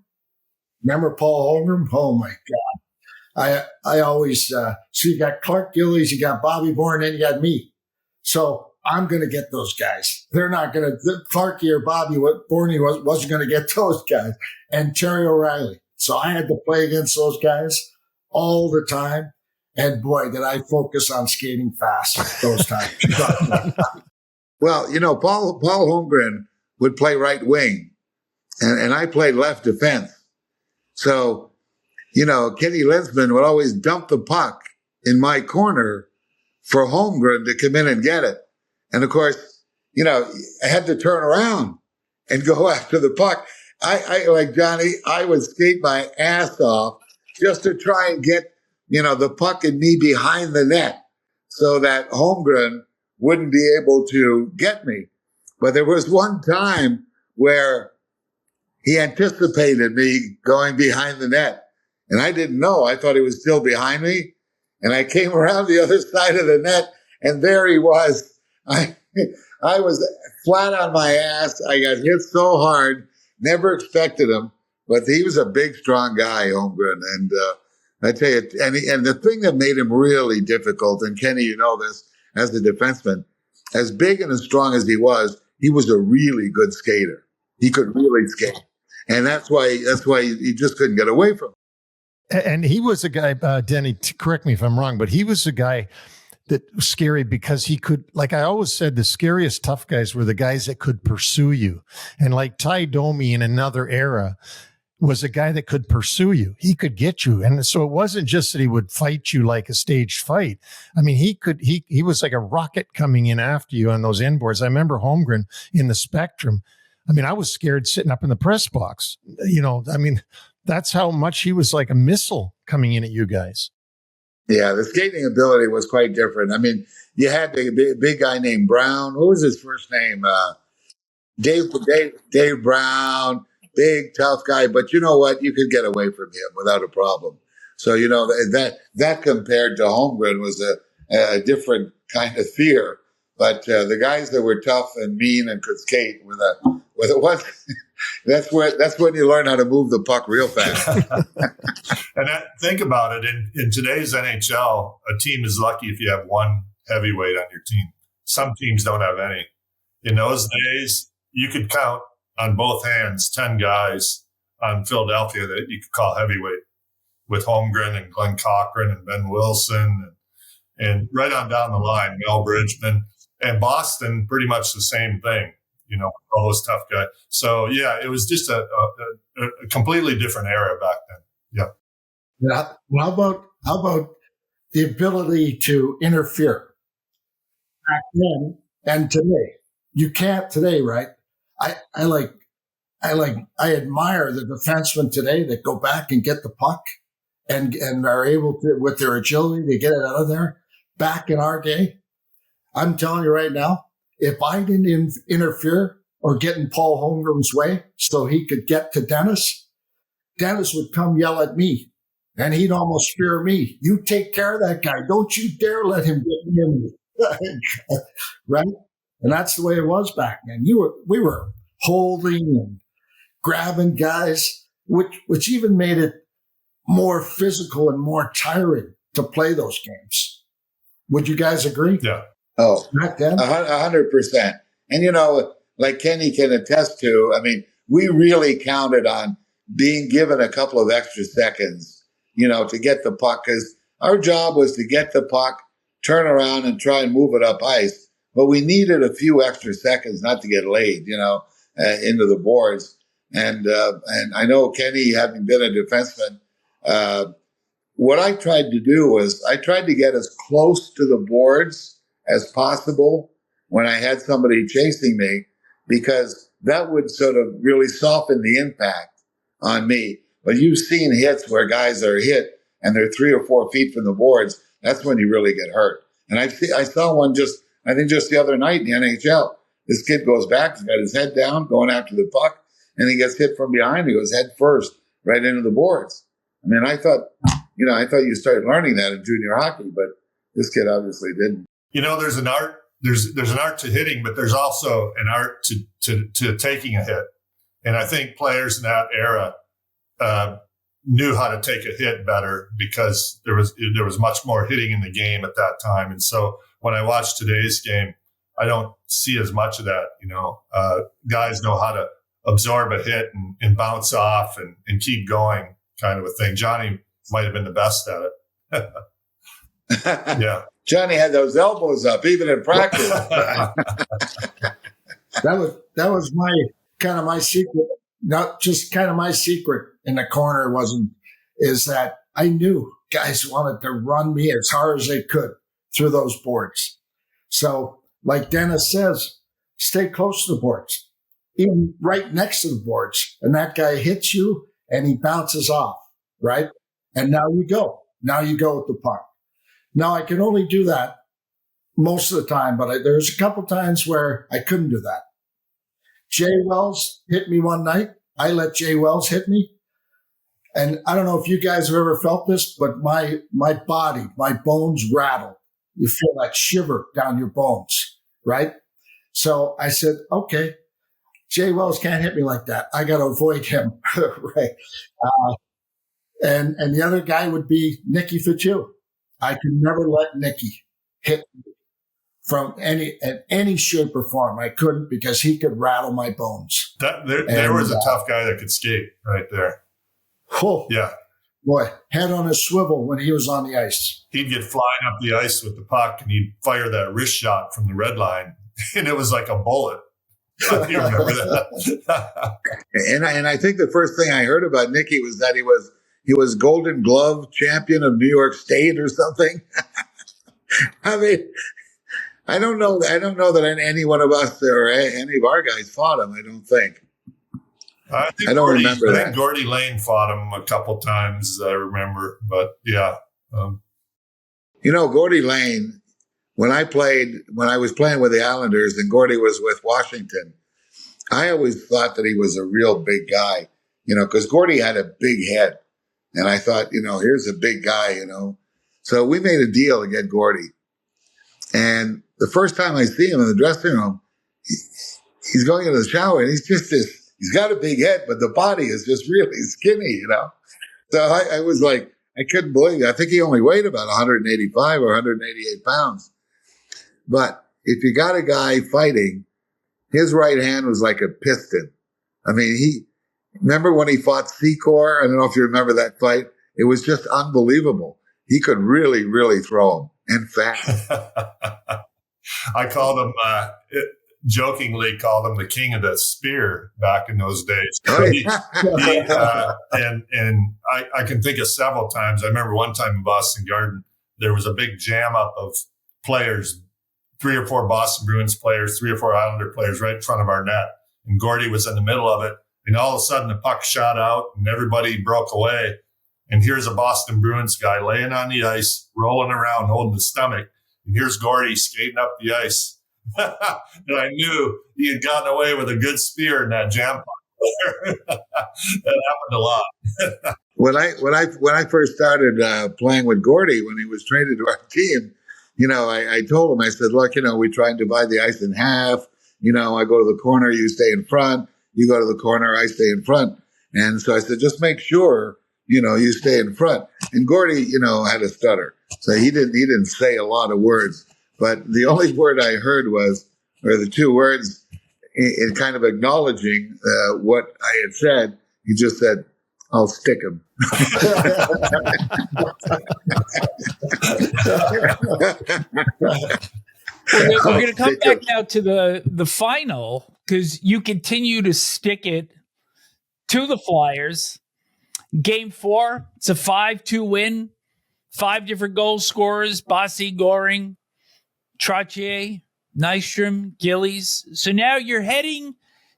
Remember Paul Holmgren? Oh my God! I always so you got Clark Gillies, you got Bobby Bourne, and you got me. So I'm going to get those guys. They're not going to. Clarky or Bobby Bourne wasn't going to get those guys, and Terry O'Reilly. So I had to play against those guys all the time. And boy, did I focus on skating fast those times." Well, Paul Holmgren would play right wing, and I played left defense. So, Kenny Linsman would always dump the puck in my corner for Holmgren to come in and get it. And of course, I had to turn around and go after the puck. I like Johnny, I would skate my ass off just to try and get, the puck and me behind the net so that Holmgren wouldn't be able to get me. But there was one time where he anticipated me going behind the net, and I didn't know. I thought he was still behind me, and I came around the other side of the net, and there he was. I was flat on my ass. I got hit so hard, never expected him, but he was a big, strong guy, Holmgren, and I tell you, and the thing that made him really difficult, and Kenny, you know this, as a defenseman, as big and as strong as he was a really good skater. He could really skate. And that's why he just couldn't get away from him. And he was a guy, Denny, correct me if I'm wrong, but he was a guy that was scary because he could, like I always said, the scariest tough guys were the guys that could pursue you. And like Ty Domi in another era, was a guy that could pursue you. He could get you. And so it wasn't just that he would fight you like a staged fight. I mean, he was like a rocket coming in after you on those inboards. I remember Holmgren in the Spectrum. I mean, I was scared sitting up in the press box. I mean, that's how much he was like a missile coming in at you guys. Yeah, the skating ability was quite different. I mean, you had a big guy named Brown. What was his first name? Dave Brown. Big, tough guy, but you know what? You could get away from him without a problem. So, that compared to Holmgren was a different kind of fear. But the guys that were tough and mean and could skate with a one, that's when you learn how to move the puck real fast. And think about it. In today's NHL, a team is lucky if you have one heavyweight on your team. Some teams don't have any. In those days, you could count on both hands 10 guys on Philadelphia that you could call heavyweight, with Holmgren and Glenn Cochran and Ben Wilson and right on down the line, Mel Bridgman. And Boston, pretty much the same thing, all those tough guys. So, yeah, it was just a completely different era back then. Yeah. Yeah. Well, how about the ability to interfere back then and today? You can't today, right? I admire the defensemen today that go back and get the puck and are able to, with their agility, to get it out of there. Back in our day, I'm telling you right now, if I didn't interfere or get in Paul Holmgren's way so he could get to Dennis would come yell at me, and he'd almost fear me. You take care of that guy. Don't you dare let him get in. Right? And that's the way it was back then. We were holding and grabbing guys, which even made it more physical and more tiring to play those games. Would you guys agree? Yeah. Oh, back then? 100%. And, like Kenny can attest to, I mean, we really counted on being given a couple of extra seconds, to get the puck, because our job was to get the puck, turn around and try and move it up ice. But we needed a few extra seconds not to get laid, into the boards. And I know Kenny, having been a defenseman, what I tried to do was I tried to get as close to the boards as possible when I had somebody chasing me, because that would sort of really soften the impact on me. But you've seen hits where guys are hit and they're 3 or 4 feet from the boards. That's when you really get hurt. And I saw one just the other night in the NHL. This kid goes back, he's got his head down, going after the puck, and he gets hit from behind. He goes head first right into the boards. I mean, I thought you started learning that in junior hockey, but this kid obviously didn't. There's an art. There's an art to hitting, but there's also an art to taking a hit. And I think players in that era knew how to take a hit better, because there was much more hitting in the game at that time. And so when I watch today's game, I don't see as much of that. Guys know how to absorb a hit and bounce off and keep going, kind of a thing. Johnny might have been the best at it. Yeah. Johnny had those elbows up even in practice. That was my secret. Not just kind of my secret in the corner is that I knew guys wanted to run me as hard as they could through those boards. So, like Dennis says, stay close to the boards, even right next to the boards. And that guy hits you and he bounces off, right? And now you go with the puck. Now, I can only do that most of the time, but there's a couple times where I couldn't do that. Jay Wells hit me one night. I let Jay Wells hit me. And I don't know if you guys have ever felt this, but my body, my bones rattle. You feel that shiver down your bones, right? So I said, okay, Jay Wells can't hit me like that. I got to avoid him, right? And the other guy would be Nicky Fitzhugh. I could never let Nicky hit me from any shape or form. I couldn't, because he could rattle my bones. There was a tough guy that could skate right there. Oh, yeah. Boy, head on a swivel when he was on the ice. He'd get flying up the ice with the puck, and he'd fire that wrist shot from the red line, and it was like a bullet. I do remember that. And I think the first thing I heard about Nicky was that he was Golden Glove champion of New York State or something. I mean, I don't know that any one of us or any of our guys fought him. I don't think. I don't remember that. I think Gordy Lane fought him a couple times. I remember, but yeah. Gordy Lane. When I was playing with the Islanders and Gordy was with Washington, I always thought that he was a real big guy, because Gordy had a big head. And I thought, here's a big guy, So we made a deal to get Gordy. And the first time I see him in the dressing room, he's going into the shower and he's just he's got a big head, but the body is just really skinny, So I was like, I couldn't believe it. I think he only weighed about 185 or 188 pounds. But if you got a guy fighting, his right hand was like a piston. I mean, remember when he fought Secor? I don't know if you remember that fight. It was just unbelievable. He could really, really throw him and fast. I called him, jokingly called him the king of the spear back in those days. And I can think of several times. I remember one time in Boston Garden, there was a big jam up of players, 3 or 4 Boston Bruins players, 3 or 4 Islander players right in front of our net. And Gordy was in the middle of it. And all of a sudden the puck shot out and everybody broke away. And here's a Boston Bruins guy laying on the ice, rolling around, holding his stomach. And here's Gordy skating up the ice. And I knew he had gotten away with a good spear in that jam puck. That happened a lot. When I first started playing with Gordy, when he was traded to our team, I told him, I said, look, we try and divide the ice in half. I go to the corner, you stay in front. You go to the corner, I stay in front. And so I said, just make sure, you stay in front. And Gordy, had a stutter. So he didn't say a lot of words. But the only word I heard or the 2 words in kind of acknowledging what I had said, he just said, I'll stick him. We're going to come back now to the final because you continue to stick it to the Flyers. Game 4, it's a 5-2 win. 5 different goal scorers, Bossy, Goring, Trottier, Nystrom, Gillies. So now you're heading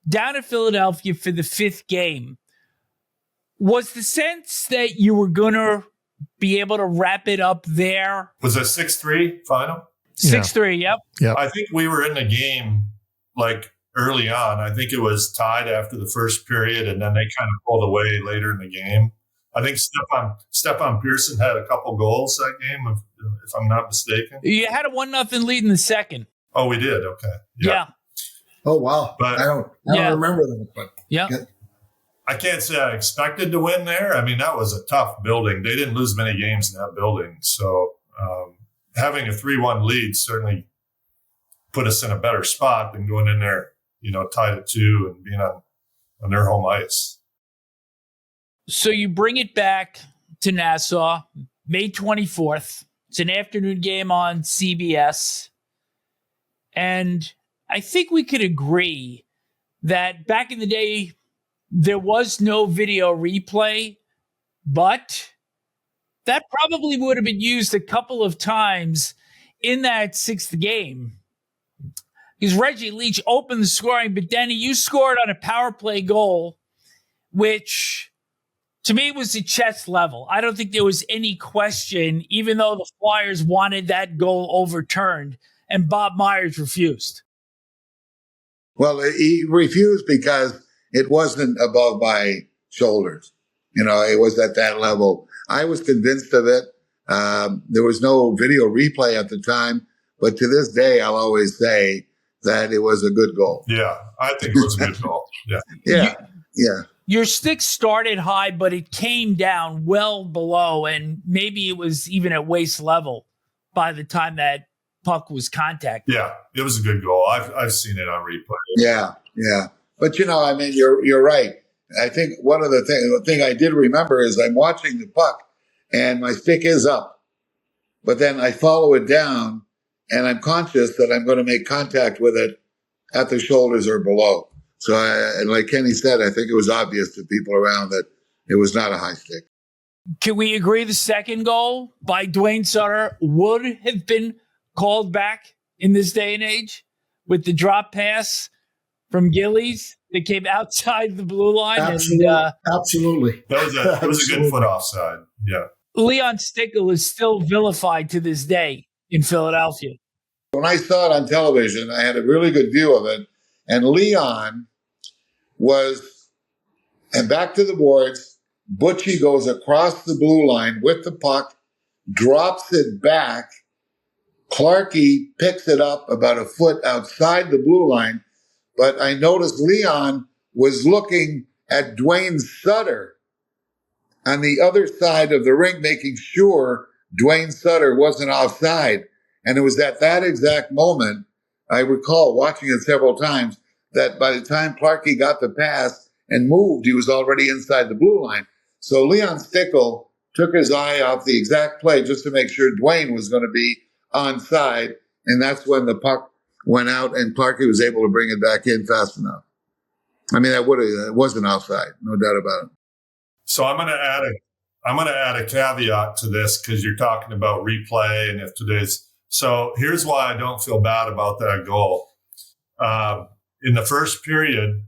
down to Philadelphia for the 5th game. Was the sense that you were going to be able to wrap it up there? Was it 6-3 final? 6-3, yep. I think we were in the game early on. I think it was tied after the first period, and then they kind of pulled away later in the game. I think Stefan Pearson had a couple goals that game, if I'm not mistaken. You had a 1-0 lead in the second. Oh, we did? Okay. Yeah. Oh, wow. But I don't remember that. But yeah. I can't say I expected to win there. I mean, that was a tough building. They didn't lose many games in that building. So having a 3-1 lead certainly put us in a better spot than going in there, tied at 2 and being on their home ice. So you bring it back to Nassau, May 24th. It's an afternoon game on CBS. And I think we could agree that back in the day, there was no video replay, but that probably would have been used a couple of times in that 6th game. Because Reggie Leach opened the scoring, but Denny, you scored on a power play goal, which to me was at chest level. I don't think there was any question, even though the Flyers wanted that goal overturned, and Bob Myers refused. Well, he refused because it wasn't above my shoulders. It was at that level. I was convinced of it. There was no video replay at the time, but to this day, I'll always say that it was a good goal. Yeah, I think it was a good goal. Yeah. Your stick started high, but it came down well below, and maybe it was even at waist level by the time that puck was contacted. Yeah, it was a good goal. I've seen it on replay. Yeah. But you're right. I think one of the thing I did remember is I'm watching the puck, and my stick is up, but then I follow it down, and I'm conscious that I'm going to make contact with it at the shoulders or below. So, and like Kenny said, I think it was obvious to people around that it was not a high stick. Can we agree the second goal by Dwayne Sutter would have been called back in this day and age with the drop pass from Gillies that came outside the blue line? Absolutely. And, Absolutely. It was a good foot offside. Yeah. Leon Stickle is still vilified to this day in Philadelphia. When I saw it on television, I had a really good view of it. And Leon was, and back to the boards, Butchie goes across the blue line with the puck, drops it back. Clarkie picks it up about a foot outside the blue line. But I noticed Leon was looking at Dwayne Sutter on the other side of the rink, making sure Dwayne Sutter wasn't offside. And it was at that exact moment, I recall watching it several times, that by the time Clarkie got the pass and moved, he was already inside the blue line. So Leon Stickle took his eye off the exact play just to make sure Dwayne was going to be onside. And that's when the puck went out and Clarkie was able to bring it back in fast enough. I mean, it wasn't offside, no doubt about it. So I'm going to add a caveat to this because you're talking about replay and if today's. So here's why I don't feel bad about that goal. In the first period,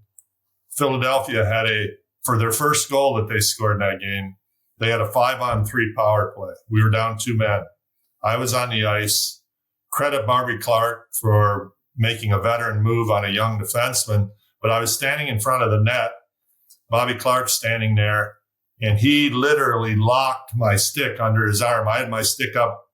Philadelphia had for their first goal that they scored in that game, they had a 5-on-3 power play. We were down 2 men. I was on the ice. Credit Barbie Clark for making a veteran move on a young defenseman, but I was standing in front of the net. Bobby Clark standing there, and he literally locked my stick under his arm. I had my stick up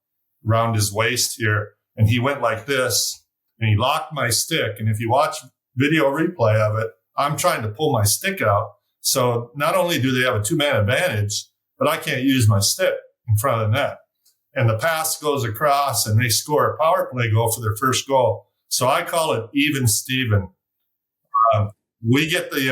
around his waist here, and he went like this, and he locked my stick. And if you watch video replay of it, I'm trying to pull my stick out. So not only do they have a 2-man advantage, but I can't use my stick in front of the net. And the pass goes across, and they score a power play goal for their first goal. So I call it even Steven. We get the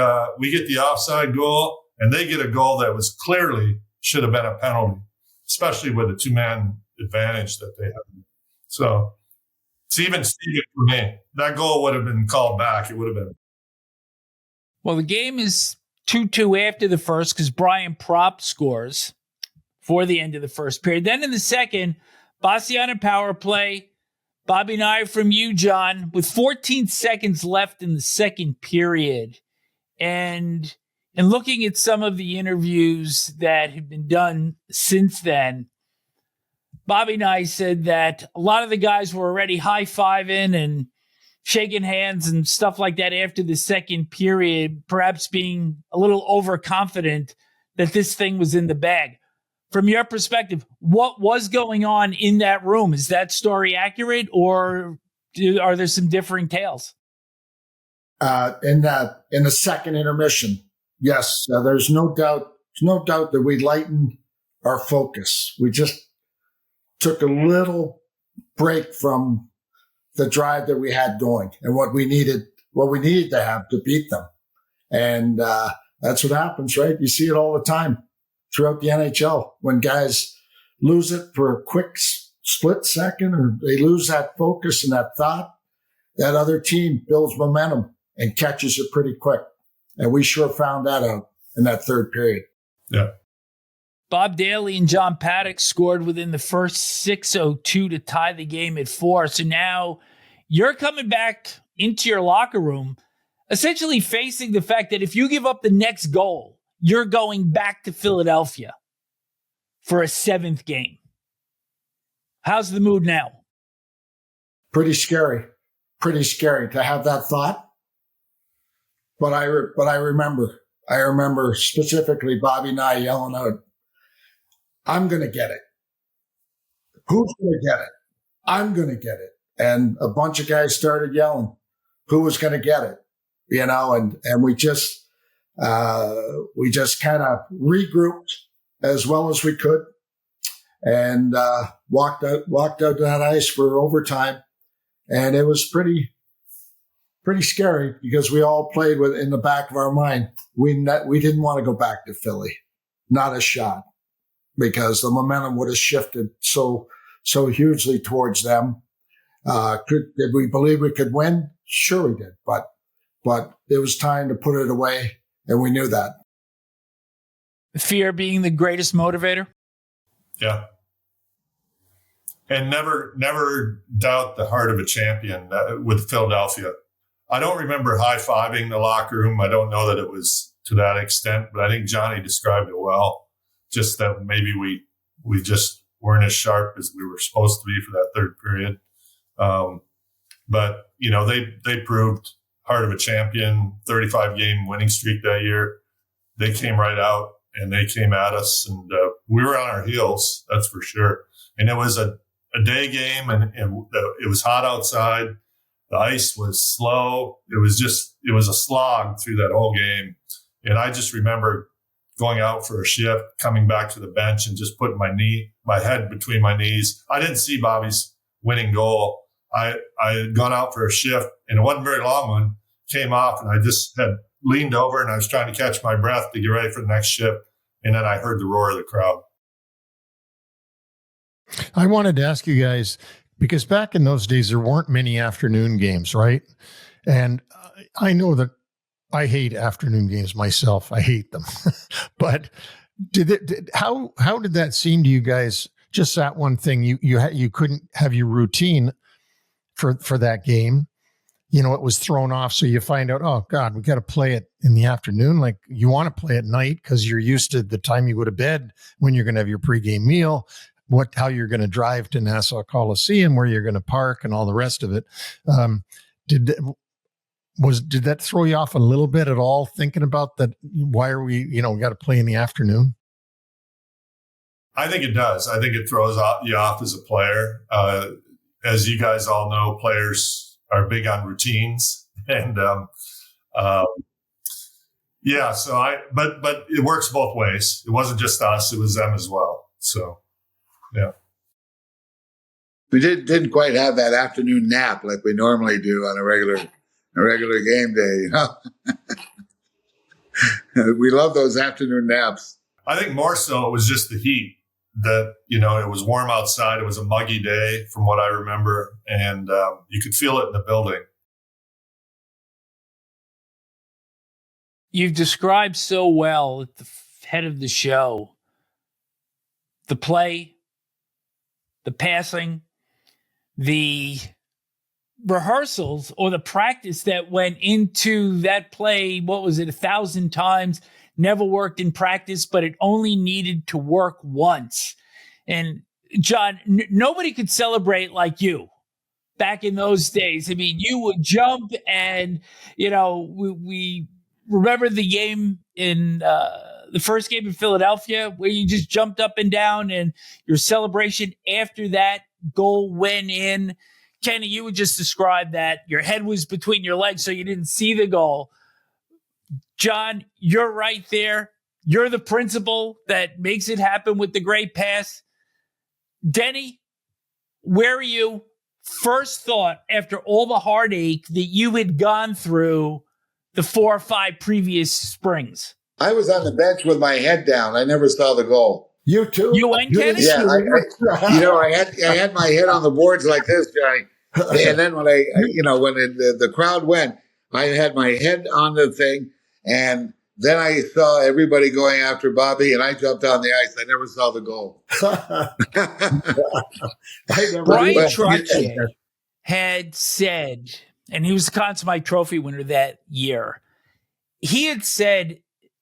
offside goal, and they get a goal that was clearly should have been a penalty, especially with the 2-man advantage that they have. So it's even Steven for me. That goal would have been called back. It would have been. Well, the game is 2-2 after the first because Brian Propp scores for the end of the first period. Then in the second, Bossy on a power play. Bobby Nye from you, John, with 14 seconds left in the second period. And looking at some of the interviews that have been done since then, Bobby Nye said that a lot of the guys were already high-fiving and shaking hands and stuff like that after the second period, perhaps being a little overconfident that this thing was in the bag. From your perspective, what was going on in that room? Is that story accurate, or are there some differing tales? In the second intermission, yes, there's no doubt that we lightened our focus. We just took a little break from the drive that we had going and what we needed to have to beat them. And that's what happens, right? You see it all the time throughout the NHL when guys lose it for a quick split second, or they lose that focus and that thought. That other team builds momentum and catches it pretty quick. And we sure found that out in that third period. Yeah. Bob Daly and John Paddock scored within the first 6:02 to tie the game at 4. So now you're coming back into your locker room, essentially facing the fact that if you give up the next goal, you're going back to Philadelphia for a 7th game. How's the mood now? Pretty scary to have that thought. But I remember specifically Bobby and I yelling out, "I'm going to get it. Who's going to get it? I'm going to get it." And a bunch of guys started yelling, who was going to get it, and we just kind of regrouped as well as we could and walked out to that ice for overtime. And it was pretty scary because we all played with in the back of our mind. We didn't want to go back to Philly, not a shot, because the momentum would have shifted so hugely towards them. Did we believe we could win? Sure we did, but it was time to put it away, and we knew that. Fear being the greatest motivator? Yeah. And never doubt the heart of a champion with Philadelphia. I don't remember high-fiving the locker room. I don't know that it was to that extent, but I think Johnny described it well. Just that maybe we just weren't as sharp as we were supposed to be for that third period. But, you know, they proved heart of a champion, 35-game winning streak that year. They came right out and they came at us, and we were on our heels, that's for sure. And it was a day game, and it was hot outside. The ice was slow. It was a slog through that whole game. And I just remember going out for a shift, coming back to the bench and just putting my head between my knees. I didn't see Bobby's winning goal. I had gone out for a shift, and it wasn't a very long one, came off, and I just had leaned over and I was trying to catch my breath to get ready for the next shift. And then I heard the roar of the crowd. I wanted to ask you guys, because back in those days, there weren't many afternoon games, right? And I know that I hate afternoon games myself. I hate them. But how did that seem to you guys? Just that one thing, you couldn't have your routine for that game. You know, it was thrown off. So you find out, oh God, we got to play it in the afternoon. Like, you want to play at night because you're used to the time you go to bed when you're going to have your pregame meal, how you're going to drive to Nassau Coliseum, where you're going to park, and all the rest of it. Did that throw you off a little bit at all, thinking about that? Why are we got to play in the afternoon? I think it does. I think it throws you off as a player. As you guys all know, players are big on routines, and yeah. So but it works both ways. It wasn't just us; it was them as well. So, yeah. We didn't quite have that afternoon nap like we normally do on a regular game day. You know, we love those afternoon naps. I think more so it was just the heat. That, it was warm outside. It was a muggy day from what I remember. And you could feel it in the building. You've described so well at the head of the show, the play, the passing, the rehearsals or the practice that went into that play. What was it? 1,000 times. Never worked in practice, but it only needed to work once. And John, nobody could celebrate like you back in those days. I mean, you would jump, and, we remember the game in the first game in Philadelphia where you just jumped up and down, and your celebration after that goal went in. Kenny, you would just describe that your head was between your legs, so you didn't see the goal. John, you're right there. You're the principal that makes it happen with the great pass. Denny, where are you? First thought after all the heartache that you had gone through the 4 or 5 previous springs. I was on the bench with my head down. I never saw the goal. You too? You went, Kenny? Yeah, I had my head on the boards like this, Johnny. And then when the crowd went, I had my head on the thing. And then I saw everybody going after Bobby, and I jumped on the ice. I never saw the goal. Brian Trottier had said, and he was the Conn Smythe Trophy winner that year. He had said,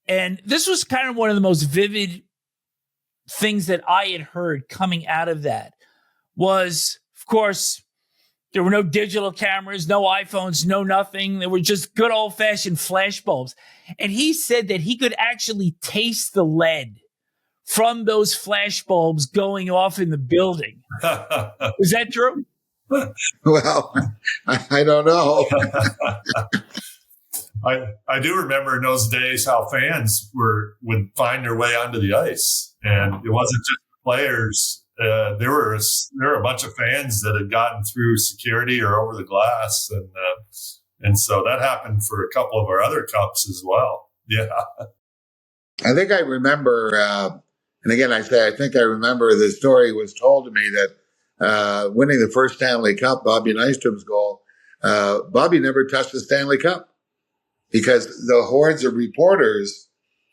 and this was kind of one of the most vivid things that I had heard coming out of that, was, of course, there were no digital cameras, no iPhones, no nothing. There were just good old-fashioned flash bulbs. And he said that he could actually taste the lead from those flash bulbs going off in the building. Is that true? Well, I don't know. I do remember in those days how fans would find their way onto the ice. And it wasn't just the players. There were a bunch of fans that had gotten through security or over the glass, and so that happened for a couple of our other cups as well. Yeah, I think I remember, and again I think I remember the story was told to me that winning the first Stanley Cup, Bobby Nystrom's goal, Bobby never touched the Stanley Cup because the hordes of reporters,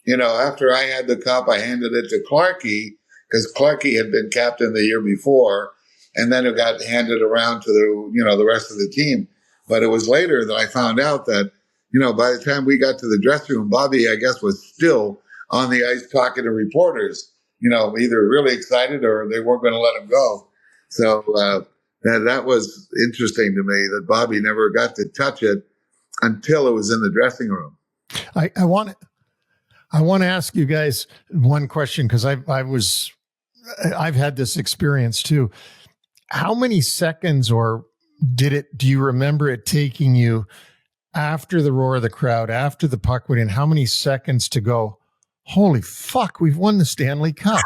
after I had the cup, I handed it to Clarkie because Clarkie had been captain the year before, and then it got handed around to the rest of the team. But it was later that I found out that, by the time we got to the dressing room, Bobby, I guess, was still on the ice talking to reporters, either really excited or they weren't going to let him go. So that was interesting to me that Bobby never got to touch it until it was in the dressing room. I want to ask you guys one question because I've had this experience too. How many seconds do you remember it taking you after the roar of the crowd, after the puck went in, how many seconds to go, holy fuck, we've won the Stanley Cup?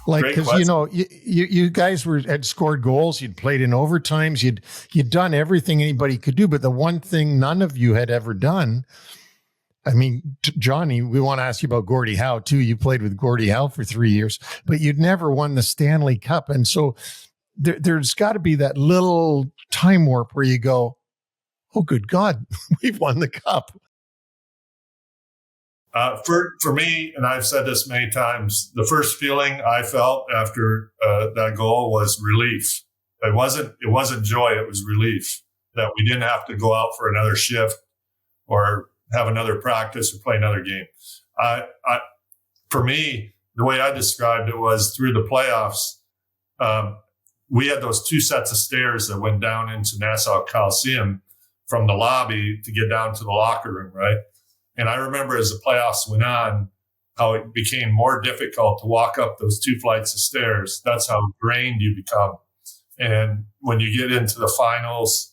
Because, you guys had scored goals, you'd played in overtimes, you'd done everything anybody could do. But the one thing none of you had ever done, I mean, Johnny, we want to ask you about Gordie Howe too. You played with Gordie Howe for 3 years, but you'd never won the Stanley Cup. And so there's got to be that little time warp where you go, oh, good God, we've won the cup. For me, and I've said this many times, the first feeling I felt after that goal was relief. It wasn't joy. It was relief that we didn't have to go out for another shift or have another practice or play another game. For me, the way I described it was through the playoffs, we had those two sets of stairs that went down into Nassau Coliseum from the lobby to get down to the locker room, right? And I remember as the playoffs went on, how it became more difficult to walk up those two flights of stairs. That's how drained you become. And when you get into the finals,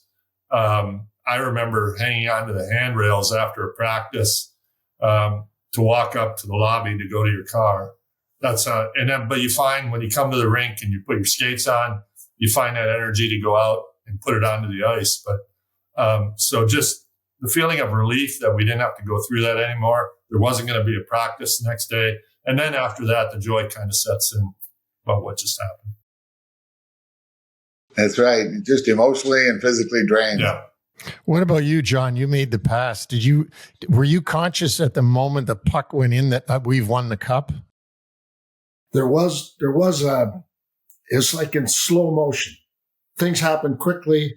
I remember hanging onto the handrails after a practice to walk up to the lobby to go to your car. But you find when you come to the rink and you put your skates on, you find that energy to go out and put it onto the ice. But so just the feeling of relief that we didn't have to go through that anymore. There wasn't going to be a practice the next day. And then after that, the joy kind of sets in about what just happened. That's right. Just emotionally and physically drained. Yeah. What about you, John? You made the pass. Were you conscious at the moment the puck went in that we've won the cup? It's like in slow motion. Things happen quickly.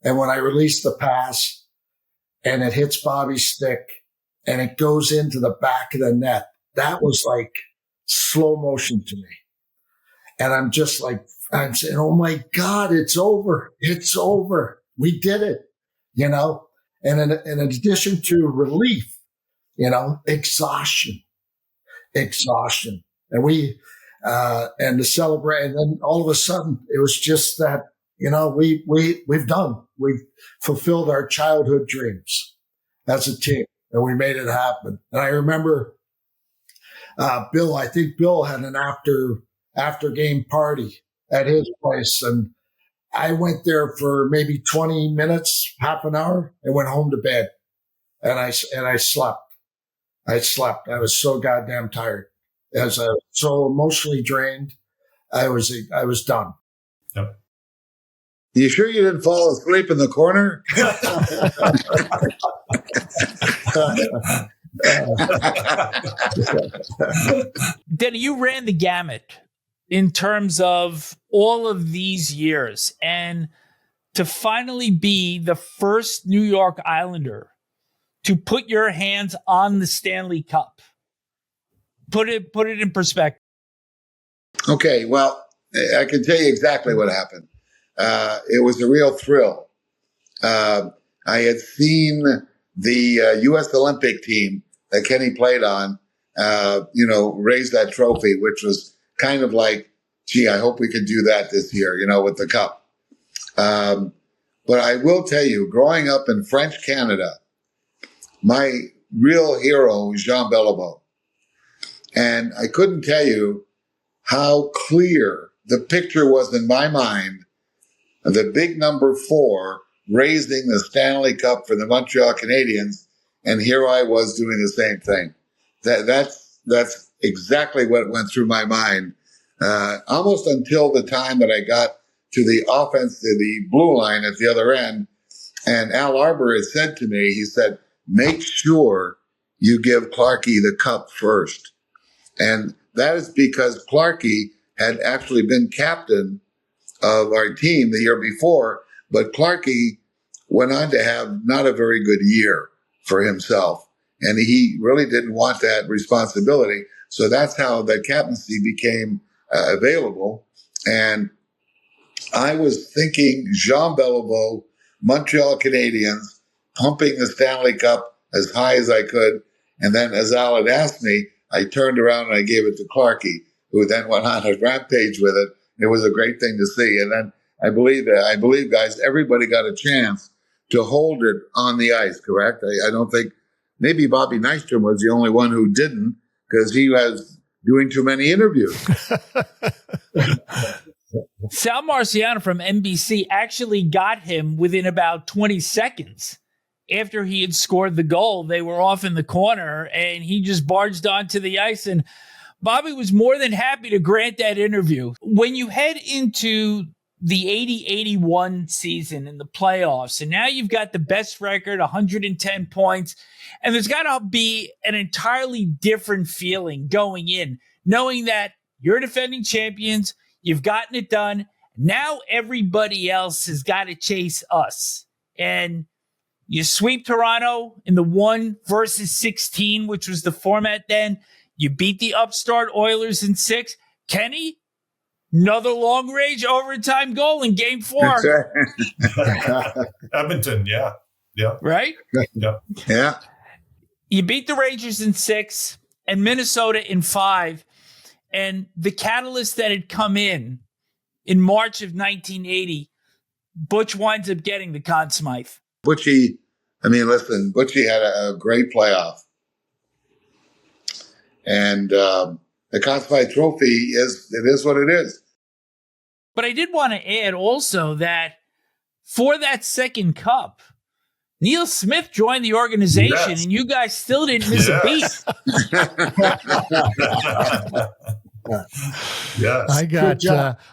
And when I released the pass and it hits Bobby's stick and it goes into the back of the net, that was like slow motion to me. And I'm saying, oh my God, it's over. It's over. We did it, And in addition to relief, exhaustion. And and to celebrate. And then all of a sudden it was just that, we've fulfilled our childhood dreams as a team and we made it happen. And I remember, I think Bill had an after game party at his place. And I went there for maybe 20 minutes, half an hour, and went home to bed. And I slept. I was so goddamn tired. As I was so emotionally drained, I was done. Yep. You sure you didn't fall asleep in the corner? Denny, you ran the gamut in terms of all of these years, and to finally be the first New York Islander to put your hands on the Stanley Cup. Put it in perspective. Okay, well, I can tell you exactly what happened. It was a real thrill. I had seen the U.S. Olympic team that Kenny played on, raise that trophy, which was kind of like, gee, I hope we can do that this year, with the cup. But I will tell you, growing up in French Canada, my real hero was Jean Beliveau. And I couldn't tell you how clear the picture was in my mind of the big number 4 raising the Stanley Cup for the Montreal Canadiens. And here I was doing the same thing. That's exactly what went through my mind. Almost until the time that I got to the offense, to the blue line at the other end. And Al Arbor had said to me, he said, make sure you give Clarkie the cup first. And that is because Clarkie had actually been captain of our team the year before, but Clarkie went on to have not a very good year for himself. And he really didn't want that responsibility. So that's how the captaincy became available. And I was thinking Jean Beliveau, Montreal Canadiens, pumping the Stanley Cup as high as I could. And then as Al had asked me, I turned around and I gave it to Clarkie, who then went on a rampage with it. It was a great thing to see. And then I believe, guys, everybody got a chance to hold it on the ice, correct? I don't think, maybe Bobby Nystrom was the only one who didn't, because he was doing too many interviews. Sal Marciano from NBC actually got him within about 20 seconds. After he had scored the goal, they were off in the corner, and he just barged onto the ice. And Bobby was more than happy to grant that interview. When you head into the 80-81 season in the playoffs, and now you've got the best record, 110 points, and there's got to be an entirely different feeling going in, knowing that you're defending champions, you've gotten it done. Now everybody else has got to chase us. And you sweep Toronto in the 1 versus 16, which was the format then. You beat the upstart Oilers in 6. Kenny, another long-range overtime goal in Game 4. Edmonton, yeah. Right? Yeah. You beat the Rangers in 6 and Minnesota in 5. And the catalyst that had come in March of 1980, Butch winds up getting the Conn Smythe. Butchie had a great playoff. And the Conn Smythe Trophy is what it is. But I did want to add also that for that second cup, Neil Smith joined the organization, and you guys still didn't miss a beat. Yes.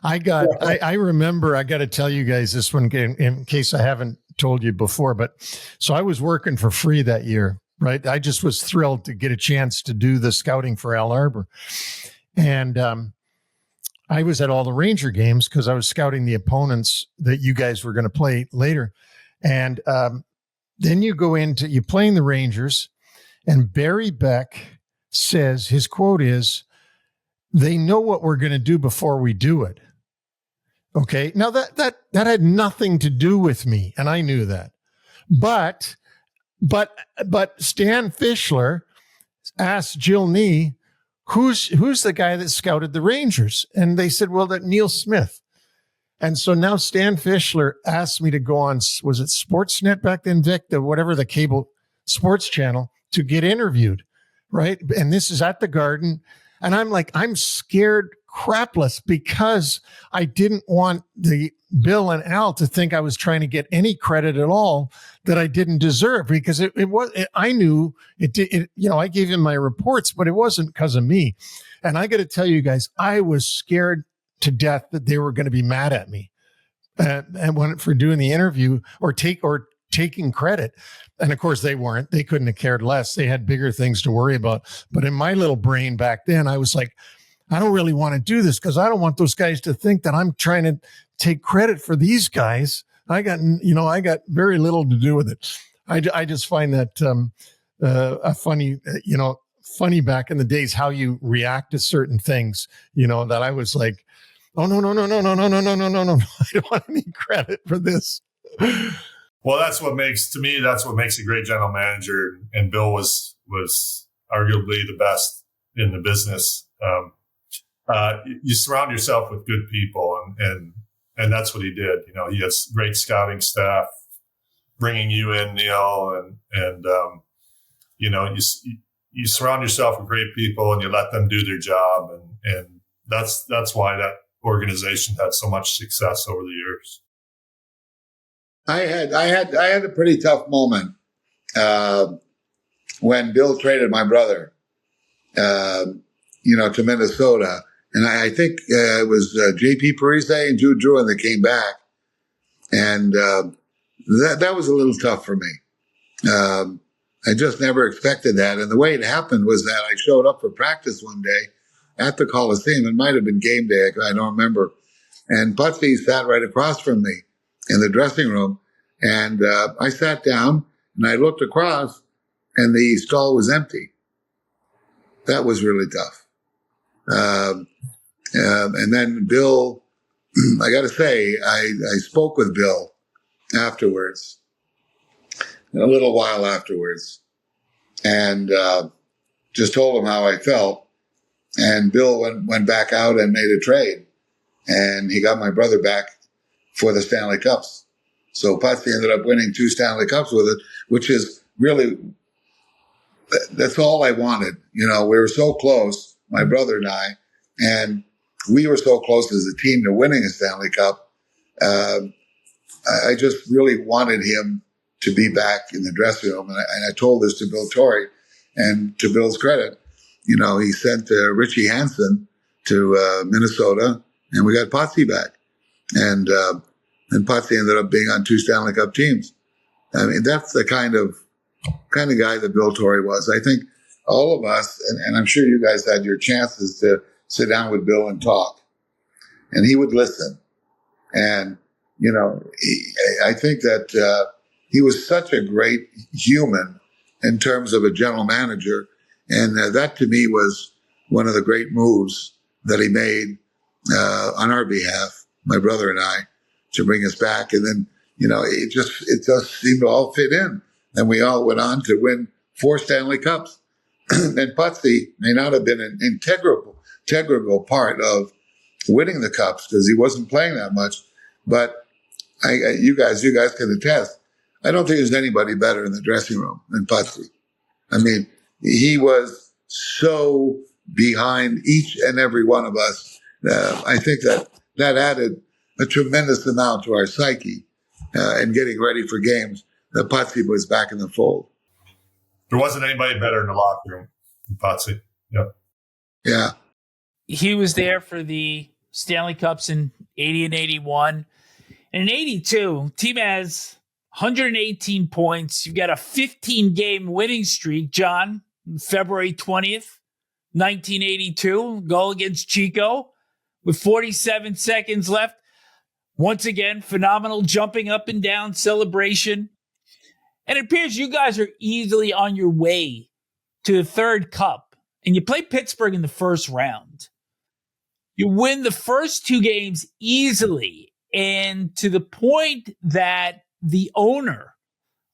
I remember, I got to tell you guys this one in case I haven't told you before, but so I was working for free that year, right? I just was thrilled to get a chance to do the scouting for Al Arbor. And I was at all the Ranger games because I was scouting the opponents that you guys were going to play later. And then you're playing the Rangers, and Barry Beck says, his quote is, "They know what we're going to do before we do it." Okay. Now that had nothing to do with me, and I knew that. But Stan Fischler asked Jill Nee, who's the guy that scouted the Rangers? And they said, well, that Neil Smith. And so now Stan Fischler asked me to go on, was it Sportsnet back then, Vic, whatever the cable sports channel, to get interviewed, right? And this is at the Garden. And I'm like, I'm scared crapless because I didn't want the Bill and Al to think I was trying to get any credit at all that I didn't deserve, because I knew it did. I gave him my reports, but it wasn't because of me. And I got to tell you guys, I was scared to death that they were going to be mad at me for doing the interview or taking credit. And of course they weren't. They couldn't have cared less. They had bigger things to worry about. But in my little brain back then, I was like, I don't really want to do this because I don't want those guys to think that I'm trying to take credit for these guys. I got very little to do with it. I just find that a funny back in the days how you react to certain things. That I was like, oh no, I don't want any credit for this. Well, that's what makes a great general manager, and Bill was arguably the best in the business. You surround yourself with good people, and that's what he did. He has great scouting staff bringing you in, you surround yourself with great people and you let them do their job. And that's why that organization had so much success over the years. I had a pretty tough moment when Bill traded my brother, to Minnesota. And I think it was J.P. Parise and Jude Drouin that came back. And that was a little tough for me. I just never expected that. And the way it happened was that I showed up for practice one day at the Coliseum. It might have been game day. I don't remember. And Potvin sat right across from me in the dressing room. And I sat down and I looked across and the stall was empty. That was really tough. And then Bill, I got to say, I spoke with Bill afterwards, a little while afterwards, and just told him how I felt. And Bill went back out and made a trade, and he got my brother back for the Stanley Cups. So Potsy ended up winning 2 Stanley Cups with it, which is really, that's all I wanted. You know, we were so close, my brother and I, we were so close as a team to winning a Stanley Cup. I just really wanted him to be back in the dressing room. And I told this to Bill Torrey, and to Bill's credit, you know, he sent Richie Hansen to Minnesota, and we got Potsy back. And Potsy ended up being on 2 Stanley Cup teams. I mean, that's the kind of guy that Bill Torrey was. I think all of us, and I'm sure you guys had your chances to sit down with Bill and talk, and he would listen. And, you know, I think that he was such a great human in terms of a general manager. And that to me was one of the great moves that he made on our behalf, my brother and I, to bring us back. And then, you know, it just seemed to all fit in. And we all went on to win 4 Stanley Cups. And Potsy may not have been an integral part of winning the Cups because he wasn't playing that much. But you guys can attest. I don't think there's anybody better in the dressing room than Potsy. I mean, he was so behind each and every one of us. I think that added a tremendous amount to our psyche and getting ready for games. That Potsy was back in the fold. There wasn't anybody better in the locker room than Potsy. Yep. Yeah. He was there for the Stanley Cups in 80 and 81. And in 82, team has 118 points. You've got a 15-game winning streak, John, February 20th, 1982, goal against Chico with 47 seconds left. Once again, phenomenal jumping up and down celebration. And it appears you guys are easily on your way to the 3rd cup. And you play Pittsburgh in the first round. You win the first 2 games easily. And to the point that the owner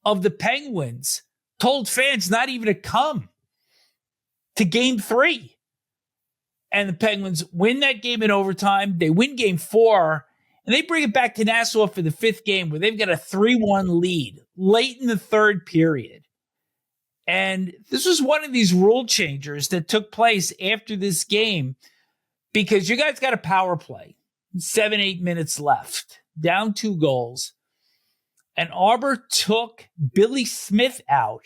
of the Penguins told fans not even to come to game 3. And the Penguins win that game in overtime. They win game 4. And they bring it back to Nassau for the 5th game where they've got a 3-1 lead late in the 3rd period. And this was one of these rule changers that took place after this game because you guys got a power play. 7-8 minutes left. Down 2 goals. And Arbor took Billy Smith out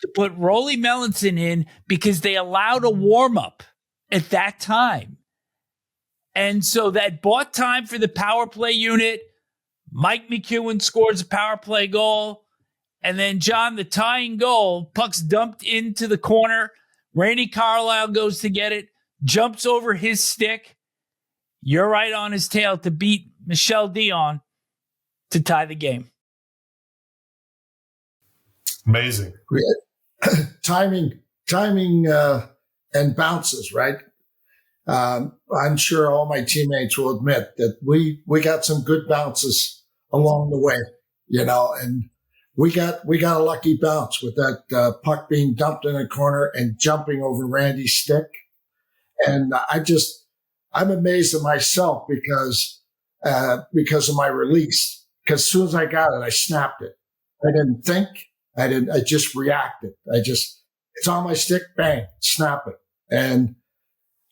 to put Rolly Melanson in because they allowed a warm-up at that time. And so that bought time for the power play unit. Mike McEwen scores a power play goal. And then, John, the tying goal, puck's dumped into the corner. Randy Carlisle goes to get it, jumps over his stick. You're right on his tail to beat Michel Dion to tie the game. Amazing. Timing, and bounces, right? I'm sure all my teammates will admit that we got some good bounces along the way, you know, and we got a lucky bounce with that puck being dumped in a corner and jumping over Randy's stick. And I'm amazed at myself because of my release. Because as soon as I got it, I snapped it. I didn't think. I just reacted. It's on my stick, bang, snap it. And